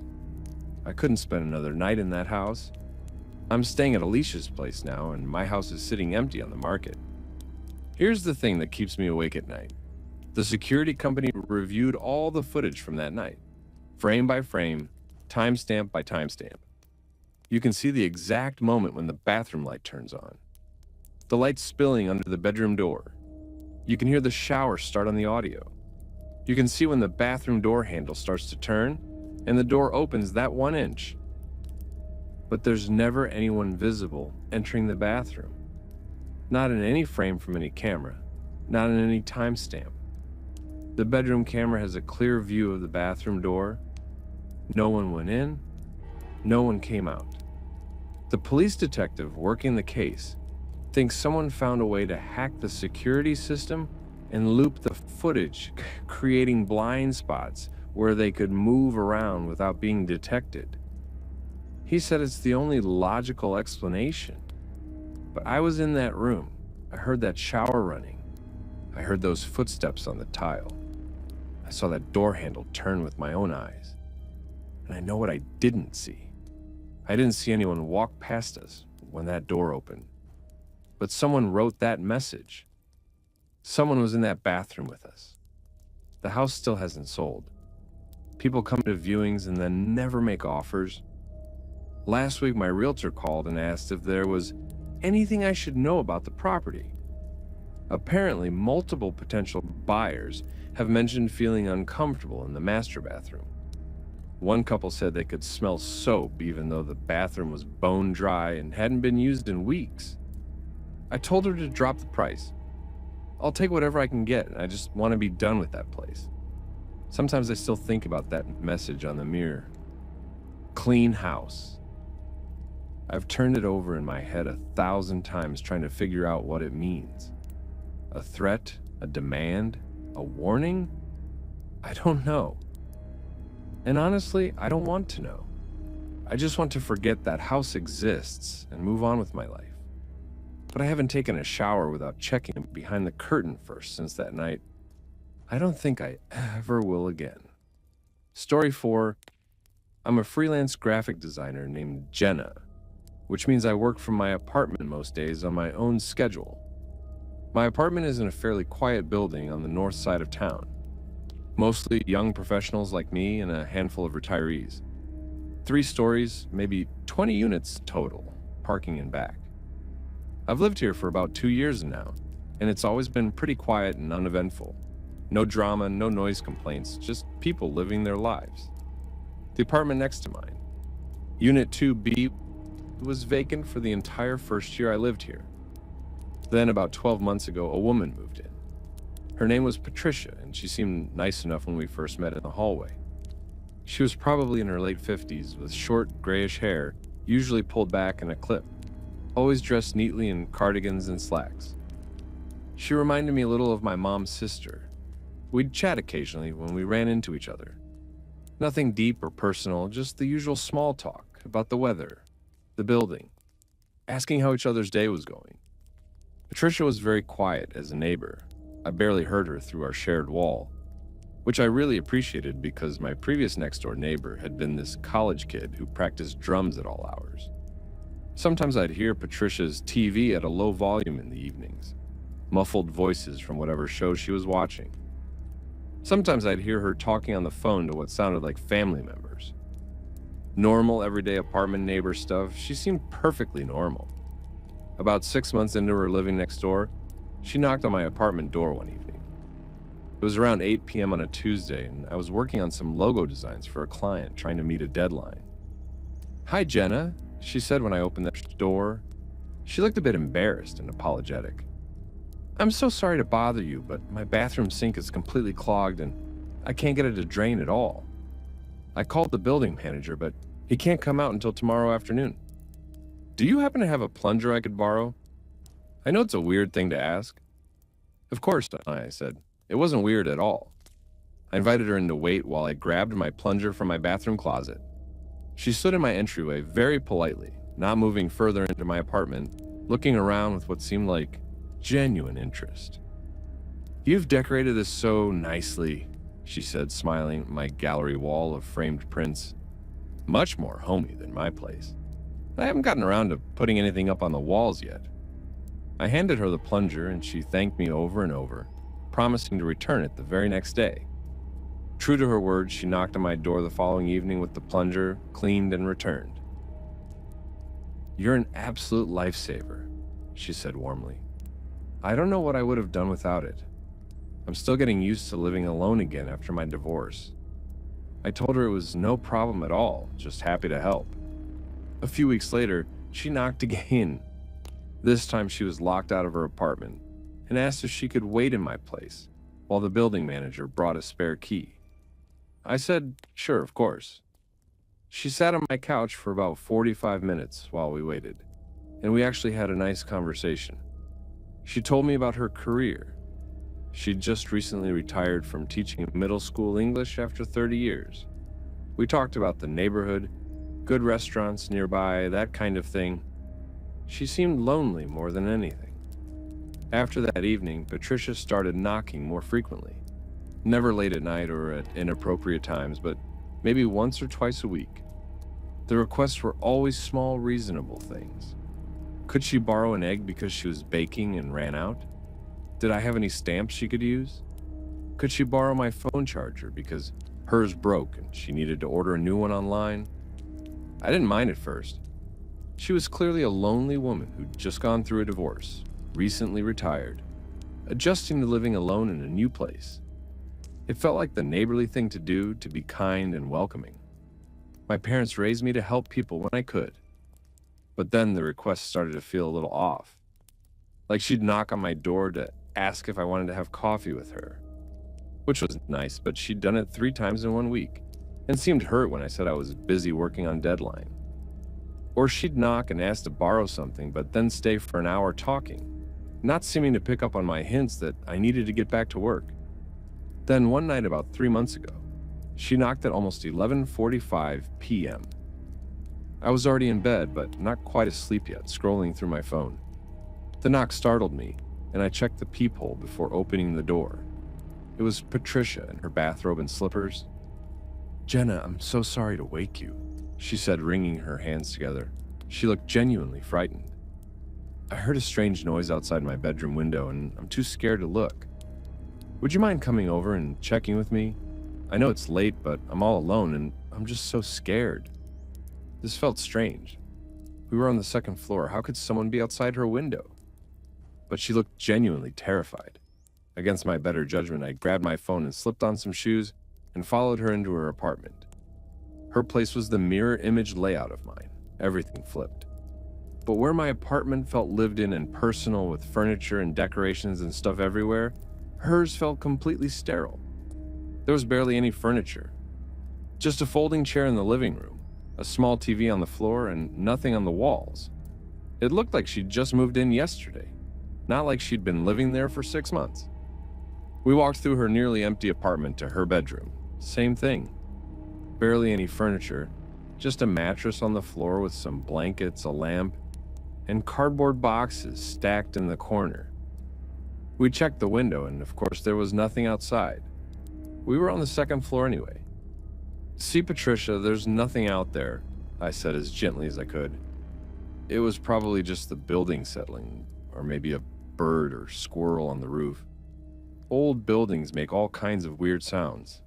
I couldn't spend another night in that house. I'm staying at Alicia's place now, and my house is sitting empty on the market. Here's the thing that keeps me awake at night. The security company reviewed all the footage from that night, frame by frame, timestamp by timestamp. You can see the exact moment when the bathroom light turns on. The light spilling under the bedroom door. You can hear the shower start on the audio. You can see when the bathroom door handle starts to turn, and the door opens that 1 inch. But there's never anyone visible entering the bathroom. Not in any frame from any camera, not in any timestamp. The bedroom camera has a clear view of the bathroom door. No one went in, no one came out. The police detective working the case thinks someone found a way to hack the security system and loop the footage, creating blind spots where they could move around without being detected. He said it's the only logical explanation. But I was in that room. I heard that shower running. I heard those footsteps on the tile. I saw that door handle turn with my own eyes. And I know what I didn't see. I didn't see anyone walk past us when that door opened. But someone wrote that message. Someone was in that bathroom with us. The house still hasn't sold. People come to viewings and then never make offers. Last week, my realtor called and asked if there was anything I should know about the property. Apparently, multiple potential buyers have mentioned feeling uncomfortable in the master bathroom. One couple said they could smell soap even though the bathroom was bone dry and hadn't been used in weeks. I told her to drop the price. I'll take whatever I can get, and I just want to be done with that place. Sometimes I still think about that message on the mirror. Clean house. I've turned it over in my head 1,000 times trying to figure out what it means. A threat? A demand? A warning? I don't know. And honestly, I don't want to know. I just want to forget that house exists and move on with my life. But I haven't taken a shower without checking behind the curtain first since that night. I don't think I ever will again. Story 4. I'm a freelance graphic designer named Jenna, which means I work from my apartment most days on my own schedule. My apartment is in a fairly quiet building on the north side of town. Mostly young professionals like me and a handful of retirees. 3 stories, maybe 20 units total, parking and back. I've lived here for about 2 years now, and it's always been pretty quiet and uneventful. No drama, no noise complaints, just people living their lives. The apartment next to mine, Unit 2B, was vacant for the entire first year I lived here. Then, about 12 months ago, a woman moved in. Her name was Patricia, and she seemed nice enough when we first met in the hallway. She was probably in her late 50s with short, grayish hair, usually pulled back in a clip, always dressed neatly in cardigans and slacks. She reminded me a little of my mom's sister. We'd chat occasionally when we ran into each other. Nothing deep or personal, just the usual small talk about the weather, the building, asking how each other's day was going. Patricia was very quiet as a neighbor. I barely heard her through our shared wall, which I really appreciated because my previous next-door neighbor had been this college kid who practiced drums at all hours. Sometimes I'd hear Patricia's TV at a low volume in the evenings, muffled voices from whatever show she was watching. Sometimes I'd hear her talking on the phone to what sounded like family members. Normal, everyday apartment neighbor stuff, she seemed perfectly normal. About 6 months into her living next door, she knocked on my apartment door one evening. It was around 8 p.m. on a Tuesday, and I was working on some logo designs for a client trying to meet a deadline. "Hi, Jenna," she said when I opened that door. She looked a bit embarrassed and apologetic. "I'm so sorry to bother you, but my bathroom sink is completely clogged and I can't get it to drain at all. I called the building manager, but he can't come out until tomorrow afternoon. Do you happen to have a plunger I could borrow? I know it's a weird thing to ask." "Of course," I said. It wasn't weird at all. I invited her in to wait while I grabbed my plunger from my bathroom closet. She stood in my entryway very politely, not moving further into my apartment, looking around with what seemed like genuine interest. "You've decorated this so nicely," she said, smiling at my gallery wall of framed prints. "Much more homey than my place. I haven't gotten around to putting anything up on the walls yet." I handed her the plunger and she thanked me over and over, promising to return it the very next day. True to her word, she knocked on my door the following evening with the plunger, cleaned and returned. "You're an absolute lifesaver," she said warmly. "I don't know what I would have done without it. I'm still getting used to living alone again after my divorce." I told her it was no problem at all, just happy to help. A few weeks later, she knocked again. This time she was locked out of her apartment and asked if she could wait in my place. while the building manager brought a spare key. I said, sure, of course. She sat on my couch for about 45 minutes while we waited, and we actually had a nice conversation. She told me about her career. She'd just recently retired from teaching middle school English after 30 years. We talked about the neighborhood, good restaurants nearby, that kind of thing. She seemed lonely more than anything. After that evening, Patricia started knocking more frequently. Never late at night or at inappropriate times, but maybe once or twice a week. The requests were always small, reasonable things. Could she borrow an egg because she was baking and ran out? Did I have any stamps she could use? Could she borrow my phone charger because hers broke and she needed to order a new one online? I didn't mind at first. She was clearly a lonely woman who'd just gone through a divorce, recently retired, adjusting to living alone in a new place. It felt like the neighborly thing to do, to be kind and welcoming. My parents raised me to help people when I could. But then the requests started to feel a little off. Like she'd knock on my door to ask if I wanted to have coffee with her. Which was nice, but she'd done it 3 times in 1 week, and seemed hurt when I said I was busy working on deadline. Or she'd knock and ask to borrow something, but then stay for an hour talking, not seeming to pick up on my hints that I needed to get back to work. Then one night about 3 months ago, she knocked at almost 11:45 p.m. I was already in bed, but not quite asleep yet, scrolling through my phone. The knock startled me, and I checked the peephole before opening the door. It was Patricia in her bathrobe and slippers. "Jenna, I'm so sorry to wake you," she said, wringing her hands together. She looked genuinely frightened. I heard a strange noise outside my bedroom window, and I'm too scared to look. "Would you mind coming over and checking with me? I know it's late, but I'm all alone, and I'm just so scared." This felt strange. We were on the 2nd floor. How could someone be outside her window? But she looked genuinely terrified. Against my better judgment, I grabbed my phone and slipped on some shoes and followed her into her apartment. Her place was the mirror image layout of mine. Everything flipped. But where my apartment felt lived in and personal with furniture and decorations and stuff everywhere, hers felt completely sterile. There was barely any furniture. Just a folding chair in the living room, a small TV on the floor, and nothing on the walls. It looked like she'd just moved in yesterday, not like she'd been living there for 6 months. We walked through her nearly empty apartment to her bedroom. Same thing. Barely any furniture, just a mattress on the floor with some blankets, a lamp, and cardboard boxes stacked in the corner. We checked the window, and of course there was nothing outside. We were on the 2nd floor anyway. "See, Patricia, there's nothing out there," I said as gently as I could. It was probably just the building settling, or maybe a bird or squirrel on the roof. Old buildings make all kinds of weird sounds.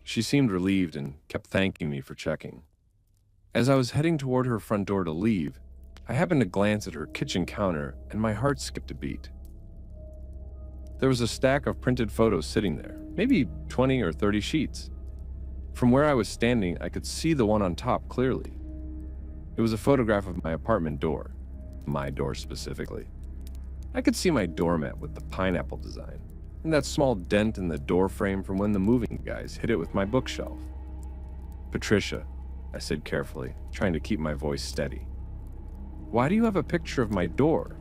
She seemed relieved and kept thanking me for checking. As I was heading toward her front door to leave, I happened to glance at her kitchen counter, and my heart skipped a beat. There was a stack of printed photos sitting there, maybe 20 or 30 sheets. From where I was standing, I could see the one on top clearly. It was a photograph of my apartment door, my door specifically. I could see my doormat with the pineapple design, and that small dent in the door frame from when the moving guys hit it with my bookshelf. "Patricia," I said carefully, trying to keep my voice steady. "Why do you have a picture of my door?"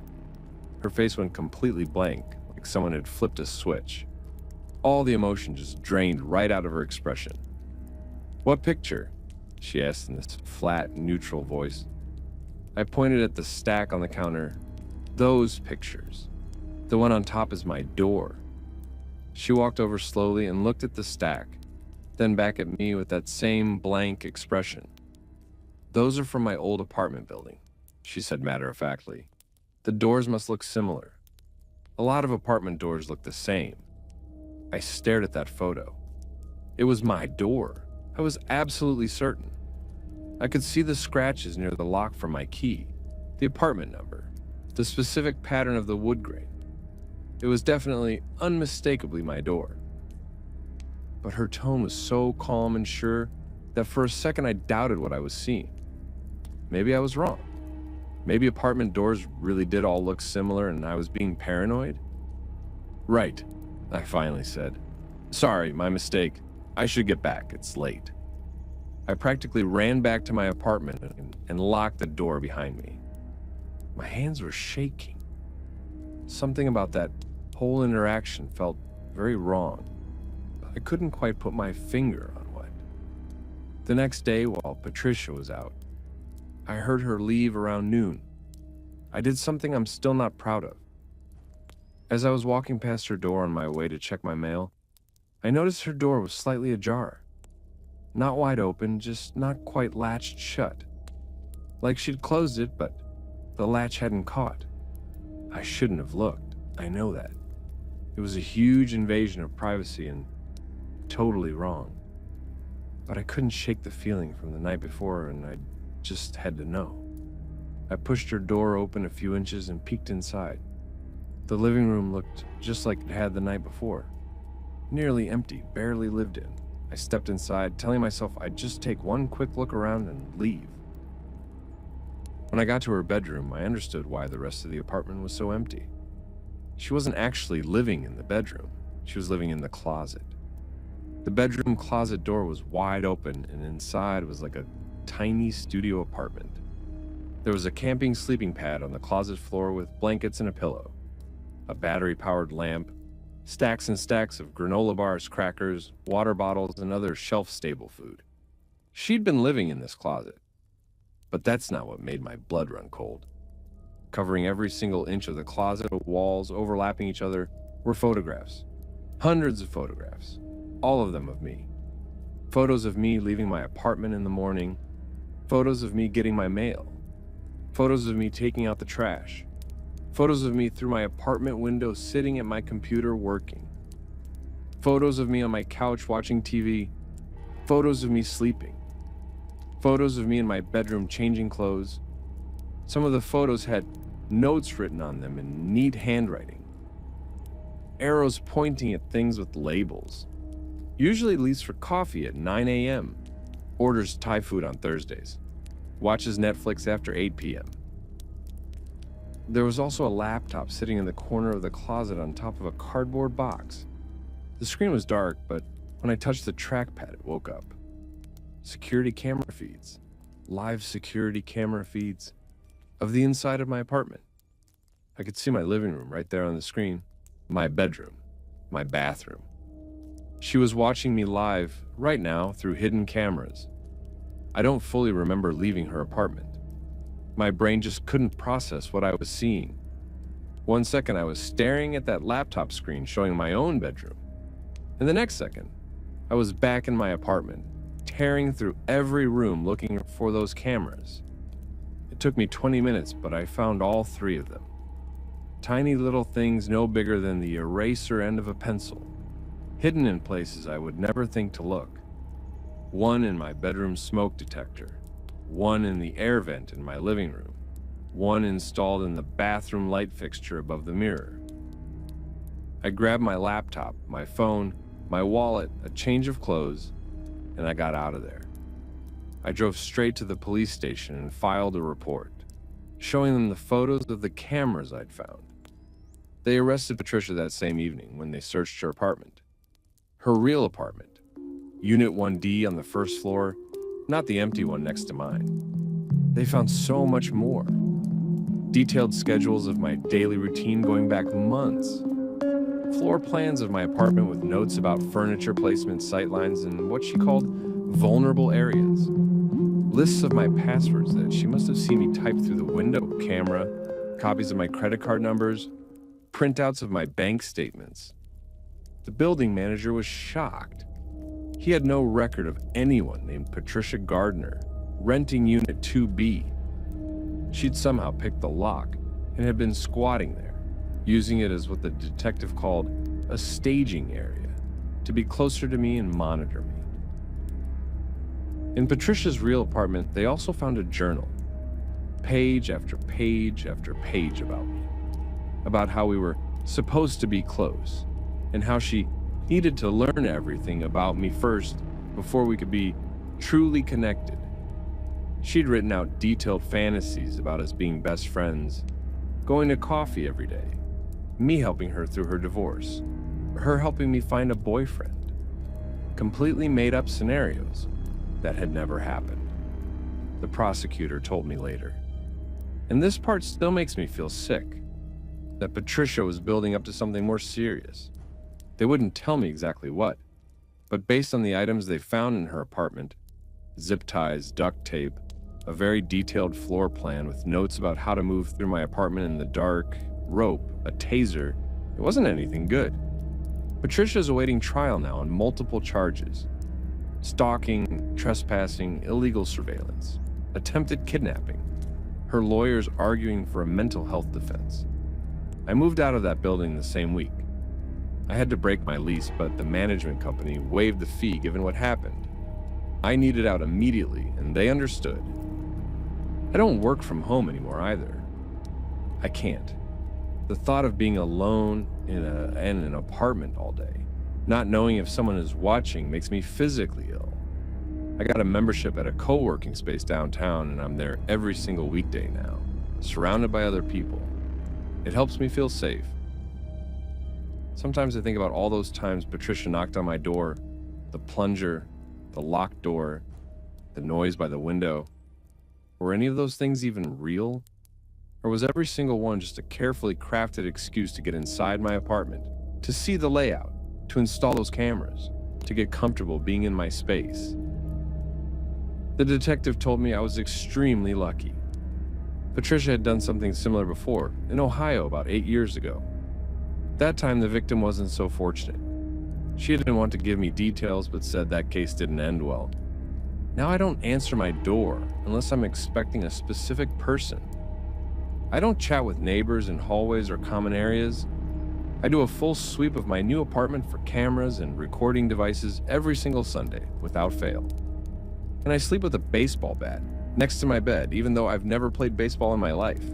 Her face went completely blank, like someone had flipped a switch. All the emotion just drained right out of her expression. "What picture?" she asked in this flat, neutral voice. I pointed at the stack on the counter. "Those pictures. The one on top is my door." She walked over slowly and looked at the stack, then back at me with that same blank expression. "Those are from my old apartment building," she said matter-of-factly. "The doors must look similar. A lot of apartment doors look the same." I stared at that photo. It was my door. I was absolutely certain. I could see the scratches near the lock from my key, the apartment number, the specific pattern of the wood grain. It was definitely, unmistakably my door. But her tone was so calm and sure that for a second I doubted what I was seeing. Maybe I was wrong. Maybe apartment doors really did all look similar and I was being paranoid. "Right," I finally said. Sorry, my mistake. I should get back. It's late. I practically ran back to my apartment and locked the door behind me. My hands were shaking. Something about that whole interaction felt very wrong. I couldn't quite put my finger on what. The next day, while Patricia was out, I heard her leave around noon. I did something I'm still not proud of. As I was walking past her door on my way to check my mail, I noticed her door was slightly ajar. Not wide open, just not quite latched shut. Like she'd closed it, but the latch hadn't caught. I shouldn't have looked, I know that. It was a huge invasion of privacy and totally wrong. But I couldn't shake the feeling from the night before, and I just had to know. I pushed her door open a few inches and peeked inside. The living room looked just like it had the night before. Nearly empty, barely lived in. I stepped inside, telling myself I'd just take one quick look around and leave. When I got to her bedroom, I understood why the rest of the apartment was so empty. She wasn't actually living in the bedroom. She was living in the closet. The bedroom closet door was wide open, and inside was like a tiny studio apartment. There was a camping sleeping pad on the closet floor with blankets and a pillow, a battery-powered lamp, stacks and stacks of granola bars, crackers, water bottles, and other shelf-stable food. She'd been living in this closet, but that's not what made my blood run cold. Covering every single inch of the closet, walls overlapping each other, were photographs. Hundreds of photographs, all of them of me. Photos of me leaving my apartment in the morning, photos of me getting my mail, photos of me taking out the trash, photos of me through my apartment window sitting at my computer working, photos of me on my couch watching TV, photos of me sleeping, photos of me in my bedroom changing clothes. Some of the photos had notes written on them in neat handwriting, arrows pointing at things with labels. Usually leaves for coffee at 9 a.m., orders Thai food on Thursdays, watches Netflix after 8 p.m. There was also a laptop sitting in the corner of the closet on top of a cardboard box. The screen was dark, but when I touched the trackpad, it woke up. Security camera feeds, live security camera feeds of the inside of my apartment. I could see my living room right there on the screen, my bedroom, my bathroom. She was watching me live right now through hidden cameras. I don't fully remember leaving her apartment. My brain just couldn't process what I was seeing. One second I was staring at that laptop screen showing my own bedroom. And the next second, I was back in my apartment, tearing through every room looking for those cameras. It took me 20 minutes, but I found all three of them. Tiny little things no bigger than the eraser end of a pencil, hidden in places I would never think to look. One in my bedroom smoke detector, one in the air vent in my living room, one installed in the bathroom light fixture above the mirror. I grabbed my laptop, my phone, my wallet, a change of clothes, and I got out of there. I drove straight to the police station and filed a report, showing them the photos of the cameras I'd found. They arrested Patricia that same evening when they searched her apartment. Her real apartment, Unit 1D on the first floor, not the empty one next to mine. They found so much more. Detailed schedules of my daily routine going back months. Floor plans of my apartment with notes about furniture placement, sightlines, and what she called vulnerable areas. Lists of my passwords that she must have seen me type through the window camera, copies of my credit card numbers, printouts of my bank statements. The building manager was shocked. He had no record of anyone named Patricia Gardner renting Unit 2B. She'd somehow picked the lock and had been squatting there, using it as what the detective called a staging area, to be closer to me and monitor me. In Patricia's real apartment, they also found a journal, page after page after page about me, about how we were supposed to be close, and how she needed to learn everything about me first before we could be truly connected. She'd written out detailed fantasies about us being best friends, going to coffee every day, me helping her through her divorce, her helping me find a boyfriend. Completely made up scenarios that had never happened, the prosecutor told me later. And this part still makes me feel sick, that Patricia was building up to something more serious. They wouldn't tell me exactly what, but based on the items they found in her apartment, zip ties, duct tape, a very detailed floor plan with notes about how to move through my apartment in the dark, rope, a taser, it wasn't anything good. Patricia's awaiting trial now on multiple charges: stalking, trespassing, illegal surveillance, attempted kidnapping. Her lawyer's arguing for a mental health defense. I moved out of that building the same week. I had to break my lease, but the management company waived the fee given what happened. I needed out immediately, and they understood. I don't work from home anymore either. I can't. The thought of being alone in an apartment all day, not knowing if someone is watching, makes me physically ill. I got a membership at a co-working space downtown, and I'm there every single weekday now, surrounded by other people. It helps me feel safe. Sometimes I think about all those times Patricia knocked on my door, the plunger, the locked door, the noise by the window. Were any of those things even real? Or was every single one just a carefully crafted excuse to get inside my apartment, to see the layout, to install those cameras, to get comfortable being in my space? The detective told me I was extremely lucky. Patricia had done something similar before, in Ohio about 8 years ago. That time the victim wasn't so fortunate. She didn't want to give me details, but said that case didn't end well. Now I don't answer my door unless I'm expecting a specific person. I don't chat with neighbors in hallways or common areas. I do a full sweep of my new apartment for cameras and recording devices every single Sunday, without fail. And I sleep with a baseball bat next to my bed, even though I've never played baseball in my life.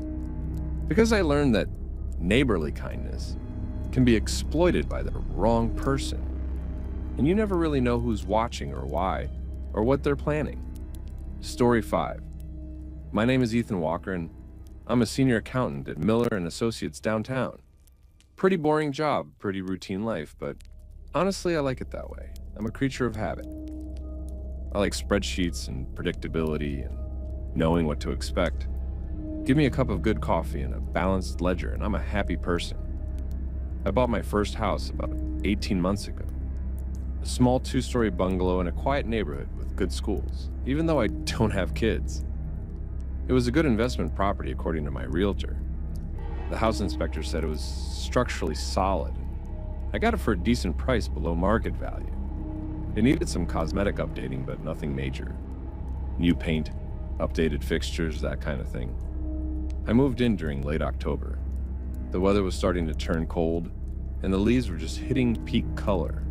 Because I learned that neighborly kindness can be exploited by the wrong person. And you never really know who's watching or why, or what they're planning. Story 5. My name is Ethan Walker, and I'm a senior accountant at Miller & Associates downtown. Pretty boring job, pretty routine life, but honestly, I like it that way. I'm a creature of habit. I like spreadsheets and predictability and knowing what to expect. Give me a cup of good coffee and a balanced ledger, and I'm a happy person. I bought my first house about 18 months ago. A small 2-story bungalow in a quiet neighborhood with good schools, even though I don't have kids. It was a good investment property according to my realtor. The house inspector said it was structurally solid. I got it for a decent price below market value. It needed some cosmetic updating, but nothing major. New paint, updated fixtures, that kind of thing. I moved in during late October. The weather was starting to turn cold, and the leaves were just hitting peak color.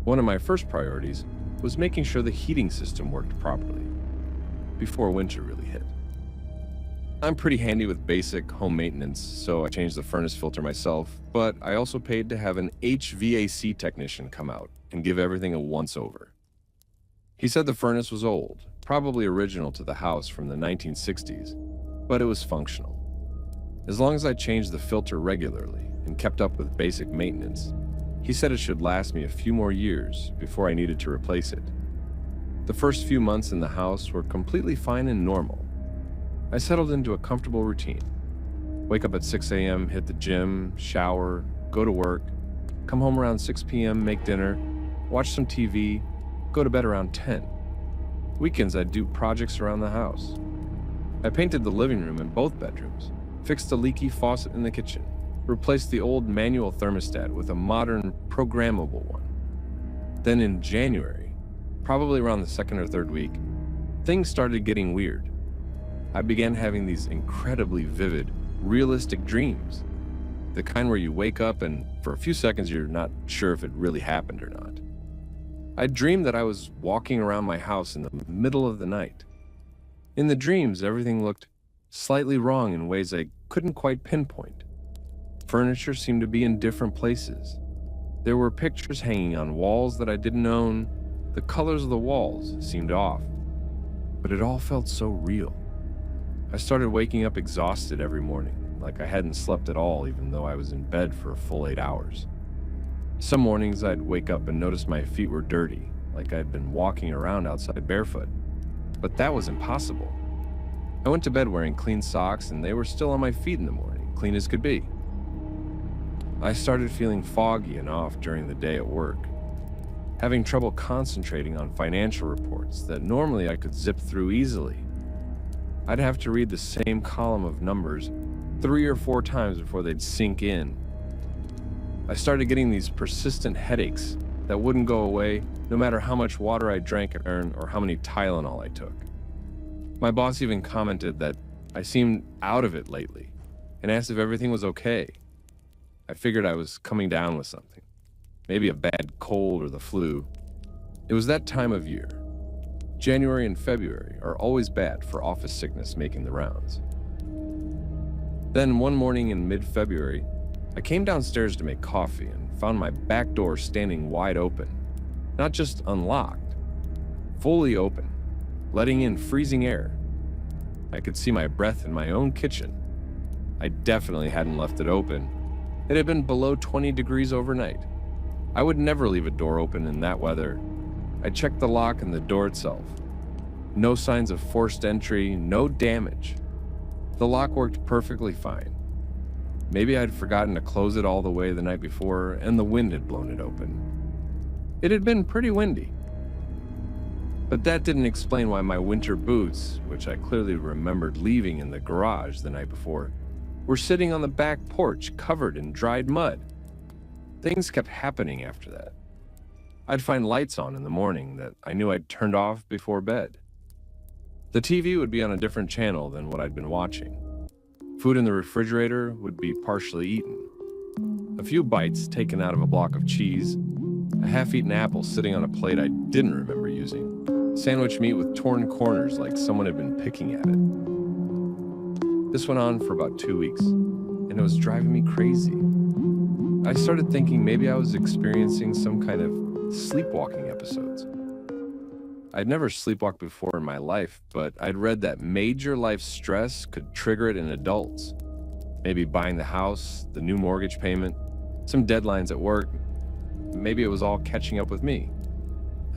One of my first priorities was making sure the heating system worked properly before winter really hit. I'm pretty handy with basic home maintenance, so I changed the furnace filter myself, but I also paid to have an HVAC technician come out and give everything a once-over. He said the furnace was old, probably original to the house from the 1960s, but it was functional. As long as I changed the filter regularly and kept up with basic maintenance, he said it should last me a few more years before I needed to replace it. The first few months in the house were completely fine and normal. I settled into a comfortable routine. Wake up at 6 a.m., hit the gym, shower, go to work, come home around 6 p.m., make dinner, watch some TV, go to bed around 10. Weekends I'd do projects around the house. I painted the living room and both bedrooms, fixed a leaky faucet in the kitchen, replaced the old manual thermostat with a modern, programmable one. Then in January, probably around the second or third week, things started getting weird. I began having these incredibly vivid, realistic dreams. The kind where you wake up and for a few seconds you're not sure if it really happened or not. I dreamed that I was walking around my house in the middle of the night. In the dreams, everything looked slightly wrong in ways I couldn't quite pinpoint. Furniture seemed to be in different places. There were pictures hanging on walls that I didn't own. The colors of the walls seemed off. But it all felt so real. I started waking up exhausted every morning, like I hadn't slept at all even though I was in bed for a full 8 hours. Some mornings I'd wake up and notice my feet were dirty, like I'd been walking around outside barefoot. But that was impossible. I went to bed wearing clean socks and they were still on my feet in the morning, clean as could be. I started feeling foggy and off during the day at work, having trouble concentrating on financial reports that normally I could zip through easily. I'd have to read the same column of numbers 3 or 4 times before they'd sink in. I started getting these persistent headaches that wouldn't go away no matter how much water I drank or how many Tylenol I took. My boss even commented that I seemed out of it lately and asked if everything was okay. I figured I was coming down with something, maybe a bad cold or the flu. It was that time of year. January and February are always bad for office sickness making the rounds. Then one morning in mid-February, I came downstairs to make coffee and found my back door standing wide open. Not just unlocked, fully open, letting in freezing air. I could see my breath in my own kitchen. I definitely hadn't left it open. It had been below 20 degrees overnight. I would never leave a door open in that weather. I checked the lock and the door itself. No signs of forced entry, no damage. The lock worked perfectly fine. Maybe I'd forgotten to close it all the way the night before and the wind had blown it open. It had been pretty windy. But that didn't explain why my winter boots, which I clearly remembered leaving in the garage the night before, were sitting on the back porch covered in dried mud. Things kept happening after that. I'd find lights on in the morning that I knew I'd turned off before bed. The TV would be on a different channel than what I'd been watching. Food in the refrigerator would be partially eaten. A few bites taken out of a block of cheese, a half-eaten apple sitting on a plate I didn't remember using, sandwich meat with torn corners like someone had been picking at it. This went on for about 2 weeks, and it was driving me crazy. I started thinking maybe I was experiencing some kind of sleepwalking episodes. I'd never sleepwalked before in my life, but I'd read that major life stress could trigger it in adults. Maybe buying the house, the new mortgage payment, some deadlines at work. Maybe it was all catching up with me.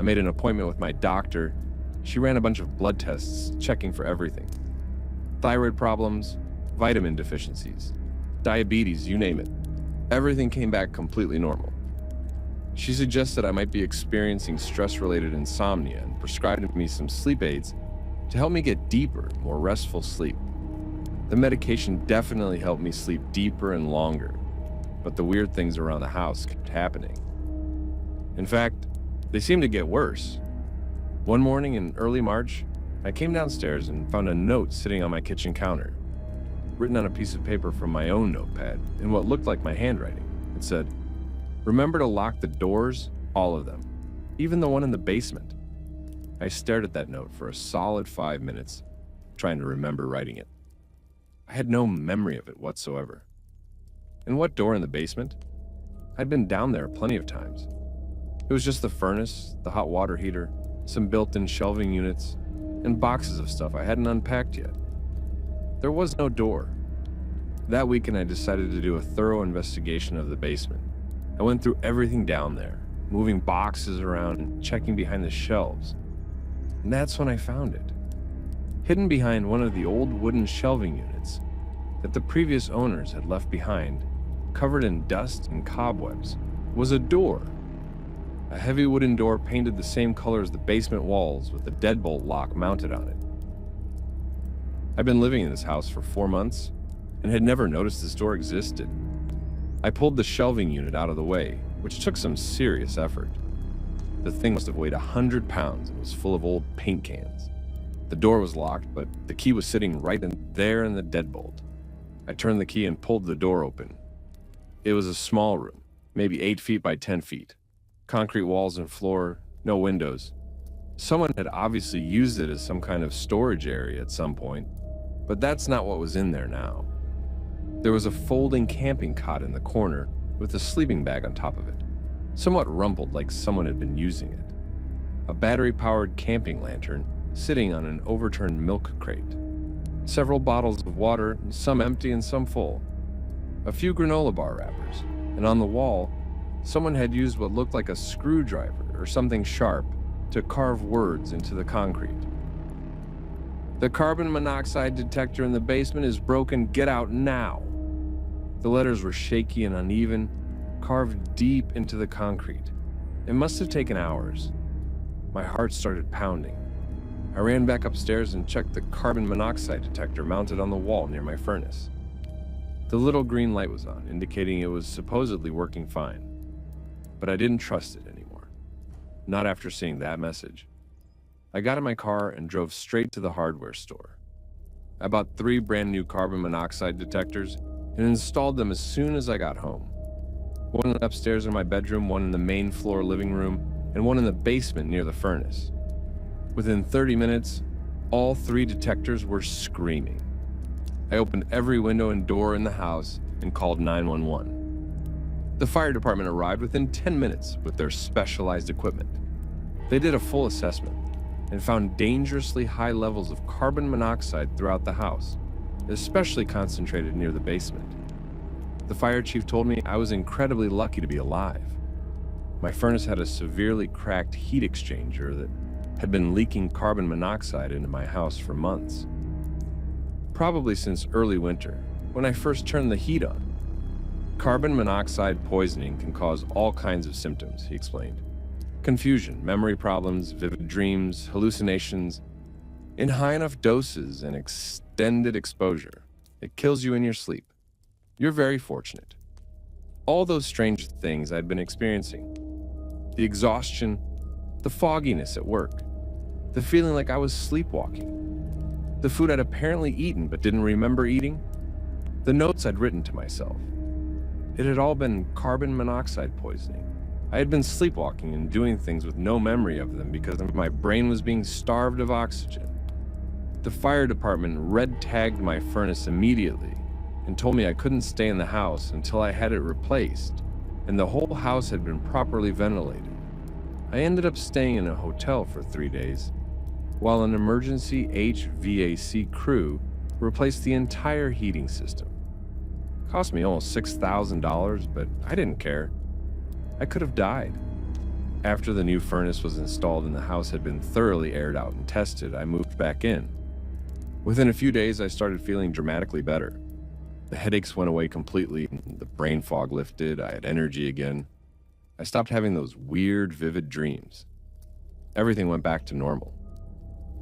I made an appointment with my doctor. She ran a bunch of blood tests, checking for everything. Thyroid problems, vitamin deficiencies, diabetes, you name it. Everything came back completely normal. She suggested I might be experiencing stress-related insomnia and prescribed me some sleep aids to help me get deeper, more restful sleep. The medication definitely helped me sleep deeper and longer, but the weird things around the house kept happening. In fact, they seemed to get worse. One morning in early March, I came downstairs and found a note sitting on my kitchen counter, written on a piece of paper from my own notepad in what looked like my handwriting. It said, "Remember to lock the doors, all of them, even the one in the basement." I stared at that note for a solid 5 minutes, trying to remember writing it. I had no memory of it whatsoever. And what door in the basement? I'd been down there plenty of times. It was just the furnace, the hot water heater, some built-in shelving units, and boxes of stuff I hadn't unpacked yet. There was no door. That weekend I decided to do a thorough investigation of the basement. I went through everything down there, moving boxes around and checking behind the shelves. And that's when I found it. Hidden behind one of the old wooden shelving units that the previous owners had left behind, covered in dust and cobwebs, was a door. A heavy wooden door painted the same color as the basement walls with a deadbolt lock mounted on it. I'd been living in this house for 4 months and had never noticed this door existed. I pulled the shelving unit out of the way, which took some serious effort. The thing must have weighed 100 pounds and was full of old paint cans. The door was locked, but the key was sitting right in there in the deadbolt. I turned the key and pulled the door open. It was a small room, maybe 8 feet by 10 feet. Concrete walls and floor, no windows. Someone had obviously used it as some kind of storage area at some point, but that's not what was in there now. There was a folding camping cot in the corner with a sleeping bag on top of it, somewhat rumpled like someone had been using it. A battery-powered camping lantern sitting on an overturned milk crate. Several bottles of water, some empty and some full. A few granola bar wrappers, and on the wall, Someone had used what looked like a screwdriver or something sharp to carve words into the concrete. "The carbon monoxide detector in the basement is broken. Get out now." The letters were shaky and uneven, carved deep into the concrete. It must have taken hours. My heart started pounding. I ran back upstairs and checked the carbon monoxide detector mounted on the wall near my furnace. The little green light was on, indicating it was supposedly working fine. But I didn't trust it anymore. Not after seeing that message. I got in my car and drove straight to the hardware store. I bought 3 brand new carbon monoxide detectors and installed them as soon as I got home. One upstairs in my bedroom, one in the main floor living room, and one in the basement near the furnace. Within 30 minutes, all 3 detectors were screaming. I opened every window and door in the house and called 911. The fire department arrived within 10 minutes with their specialized equipment. They did a full assessment and found dangerously high levels of carbon monoxide throughout the house, especially concentrated near the basement. The fire chief told me I was incredibly lucky to be alive. My furnace had a severely cracked heat exchanger that had been leaking carbon monoxide into my house for months. Probably since early winter, when I first turned the heat on. Carbon monoxide poisoning can cause all kinds of symptoms, he explained. Confusion, memory problems, vivid dreams, hallucinations. In high enough doses and extended exposure, it kills you in your sleep. You're very fortunate. All those strange things I'd been experiencing. The exhaustion, the fogginess at work, the feeling like I was sleepwalking, the food I'd apparently eaten but didn't remember eating, the notes I'd written to myself. It had all been carbon monoxide poisoning. I had been sleepwalking and doing things with no memory of them because my brain was being starved of oxygen. The fire department red-tagged my furnace immediately and told me I couldn't stay in the house until I had it replaced, and the whole house had been properly ventilated. I ended up staying in a hotel for 3 days, while an emergency HVAC crew replaced the entire heating system. It cost me almost $6,000, but I didn't care. I could have died. After the new furnace was installed and the house had been thoroughly aired out and tested, I moved back in. Within a few days, I started feeling dramatically better. The headaches went away completely, the brain fog lifted, I had energy again. I stopped having those weird, vivid dreams. Everything went back to normal.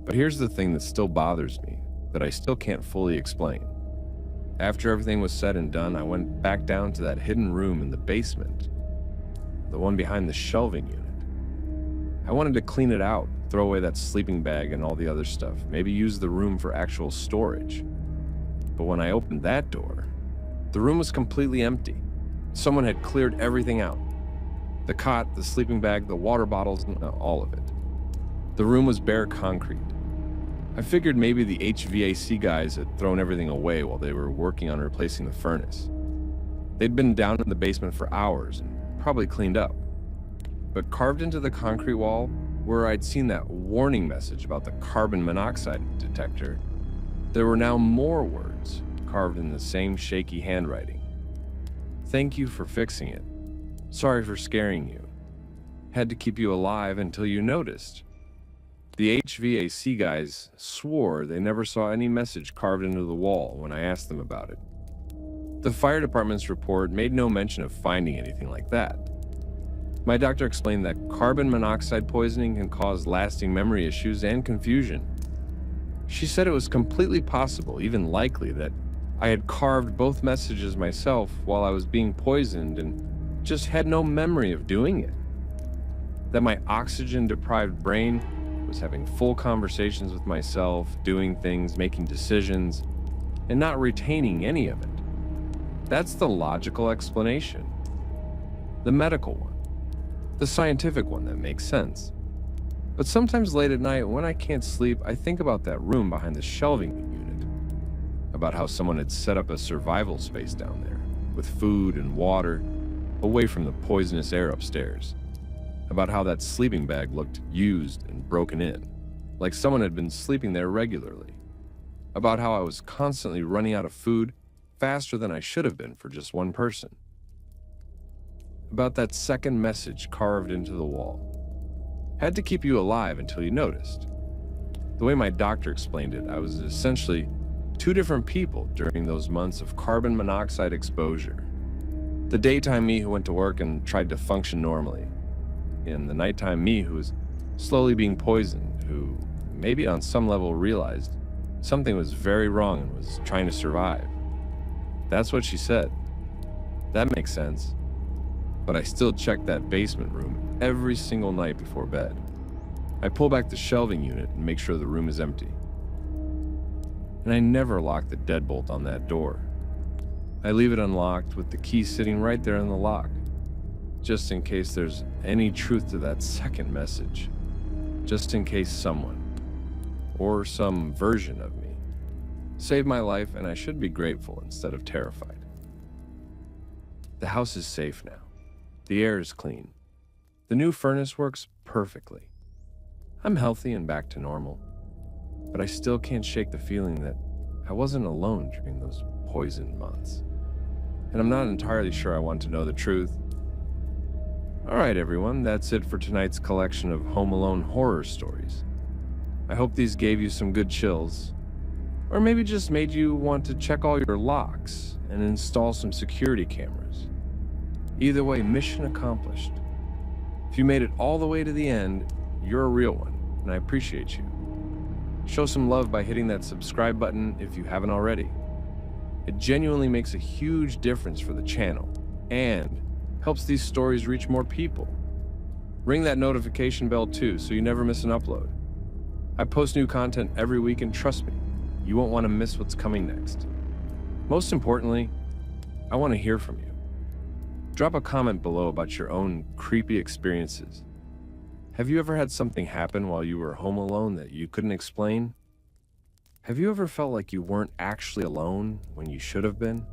But here's the thing that still bothers me, that I still can't fully explain. After everything was said and done, I went back down to that hidden room in the basement, the one behind the shelving unit. I wanted to clean it out, throw away that sleeping bag and all the other stuff, maybe use the room for actual storage. But when I opened that door, the room was completely empty. Someone had cleared everything out. The cot, the sleeping bag, the water bottles, all of it. The room was bare concrete. I figured maybe the HVAC guys had thrown everything away while they were working on replacing the furnace. They'd been down in the basement for hours and probably cleaned up. But carved into the concrete wall, where I'd seen that warning message about the carbon monoxide detector, there were now more words carved in the same shaky handwriting. "Thank you for fixing it. Sorry for scaring you. Had to keep you alive until you noticed." The HVAC guys swore they never saw any message carved into the wall when I asked them about it. The fire department's report made no mention of finding anything like that. My doctor explained that carbon monoxide poisoning can cause lasting memory issues and confusion. She said it was completely possible, even likely, that I had carved both messages myself while I was being poisoned and just had no memory of doing it. That my oxygen-deprived brain was having full conversations with myself, doing things, making decisions, and not retaining any of it. That's the logical explanation. The medical one. The scientific one that makes sense. But sometimes late at night, when I can't sleep, I think about that room behind the shelving unit. About how someone had set up a survival space down there, with food and water, away from the poisonous air upstairs. About how that sleeping bag looked used and broken in, like someone had been sleeping there regularly. About how I was constantly running out of food, faster than I should have been for just one person. about that second message carved into the wall. Had to keep you alive until you noticed. The way my doctor explained it, I was essentially two different people during those months of carbon monoxide exposure. The daytime me who went to work and tried to function normally, and the nighttime me who was slowly being poisoned, who maybe on some level realized something was very wrong and was trying to survive. That's what she said. That makes sense. But I still check that basement room every single night before bed. I pull back the shelving unit and make sure the room is empty. And I never lock the deadbolt on that door. I leave it unlocked with the key sitting right there in the lock, just in case there's any truth to that second message. Just in case someone, or some version of me, saved my life, and I should be grateful instead of terrified. The house is safe now. The air is clean. The new furnace works perfectly. I'm healthy and back to normal, but I still can't shake the feeling that I wasn't alone during those poisoned months. And I'm not entirely sure I want to know the truth. All right, everyone, that's it for tonight's collection of Home Alone horror stories. I hope these gave you some good chills, or maybe just made you want to check all your locks and install some security cameras. Either way, mission accomplished. If you made it all the way to the end, you're a real one, and I appreciate you. Show some love by hitting that subscribe button if you haven't already. It genuinely makes a huge difference for the channel and helps these stories reach more people. Ring that notification bell too so you never miss an upload. I post new content every week, and trust me, you won't want to miss what's coming next. Most importantly, I want to hear from you. Drop a comment below about your own creepy experiences. Have you ever had something happen while you were home alone that you couldn't explain? Have you ever felt like you weren't actually alone when you should have been?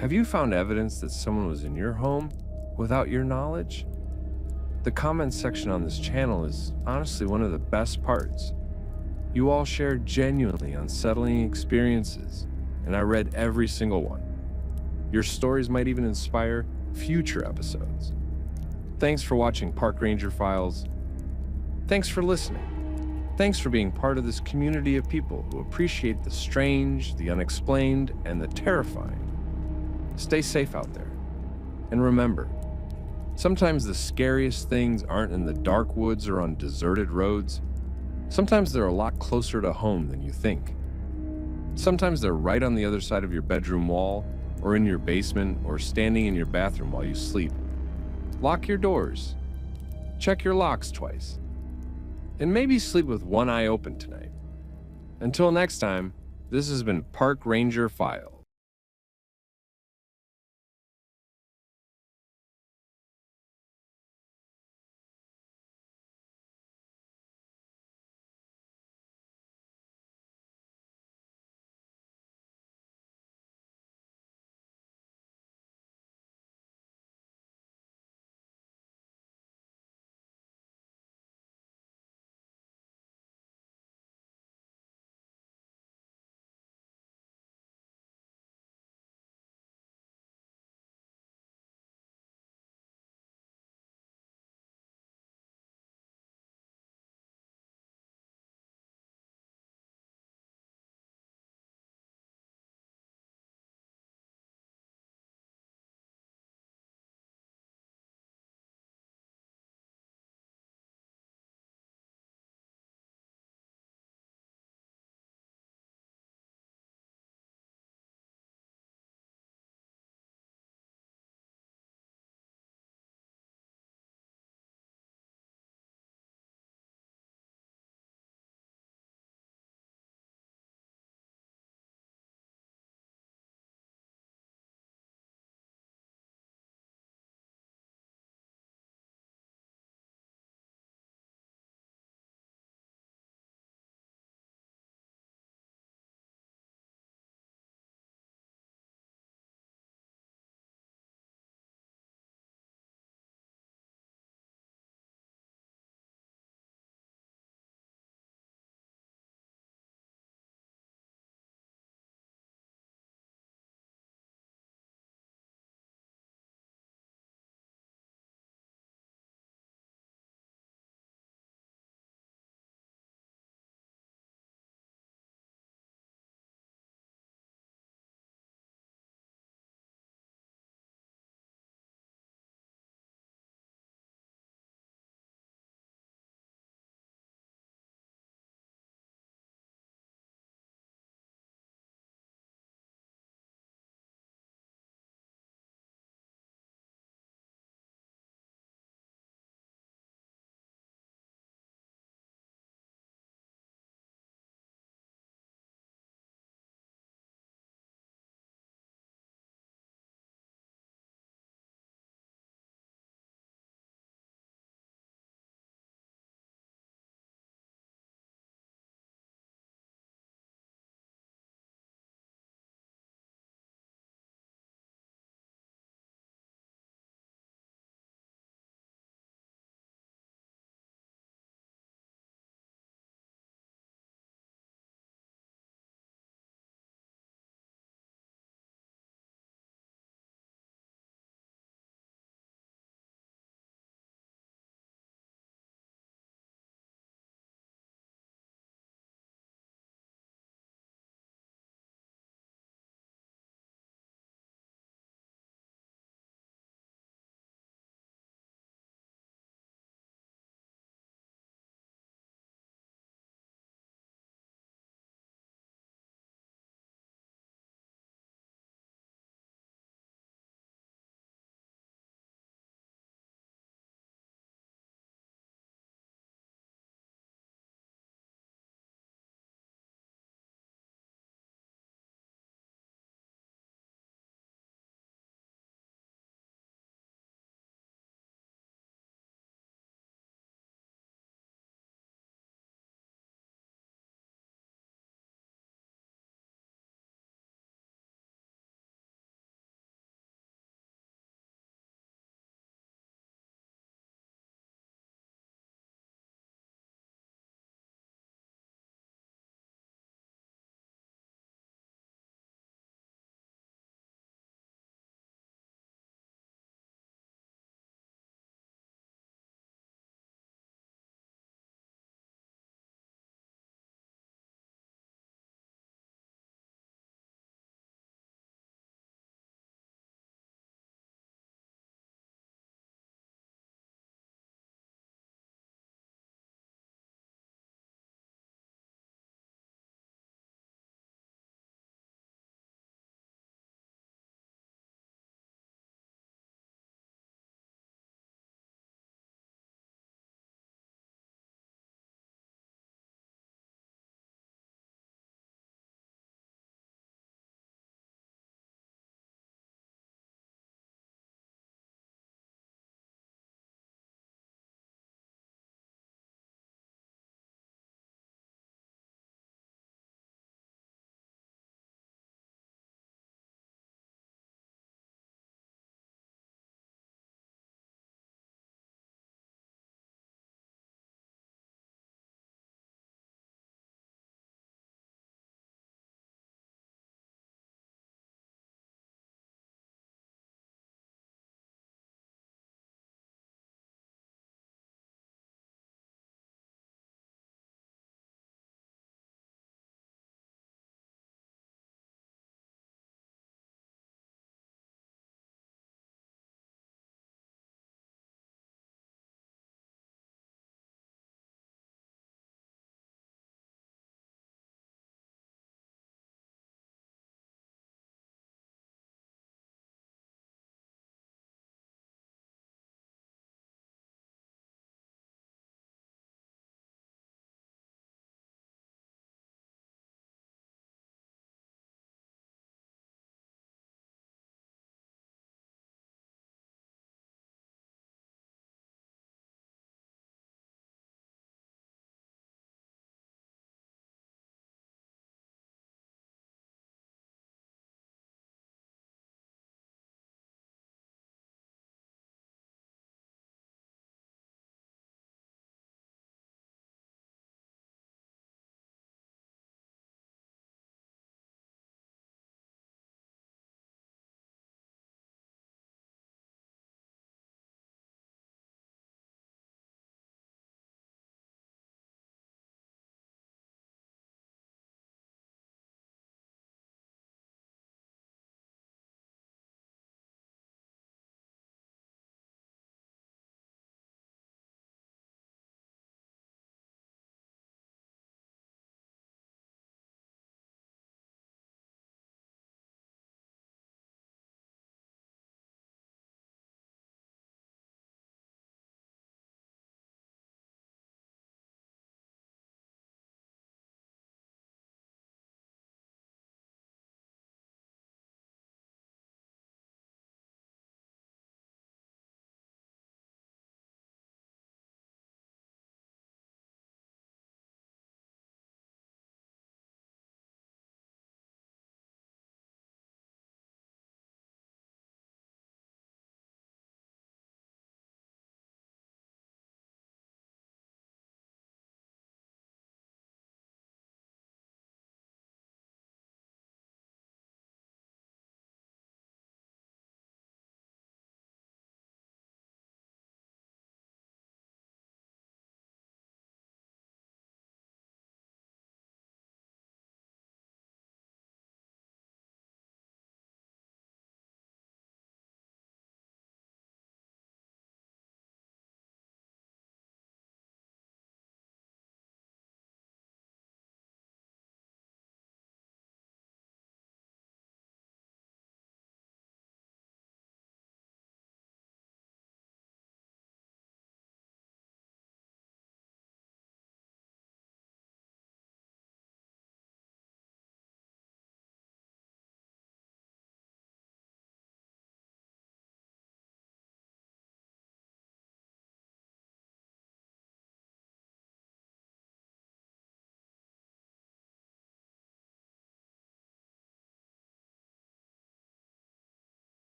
Have you found evidence that someone was in your home without your knowledge? The comment section on this channel is honestly one of the best parts. You all share genuinely unsettling experiences, and I read every single one. Your stories might even inspire future episodes. Thanks for watching Park Ranger Files. Thanks for listening. Thanks for being part of this community of people who appreciate the strange, the unexplained, and the terrifying. Stay safe out there. And remember, sometimes the scariest things aren't in the dark woods or on deserted roads. Sometimes they're a lot closer to home than you think. Sometimes they're right on the other side of your bedroom wall, or in your basement, or standing in your bathroom while you sleep. Lock your doors. Check your locks twice. And maybe sleep with one eye open tonight. Until next time, this has been Park Ranger Files.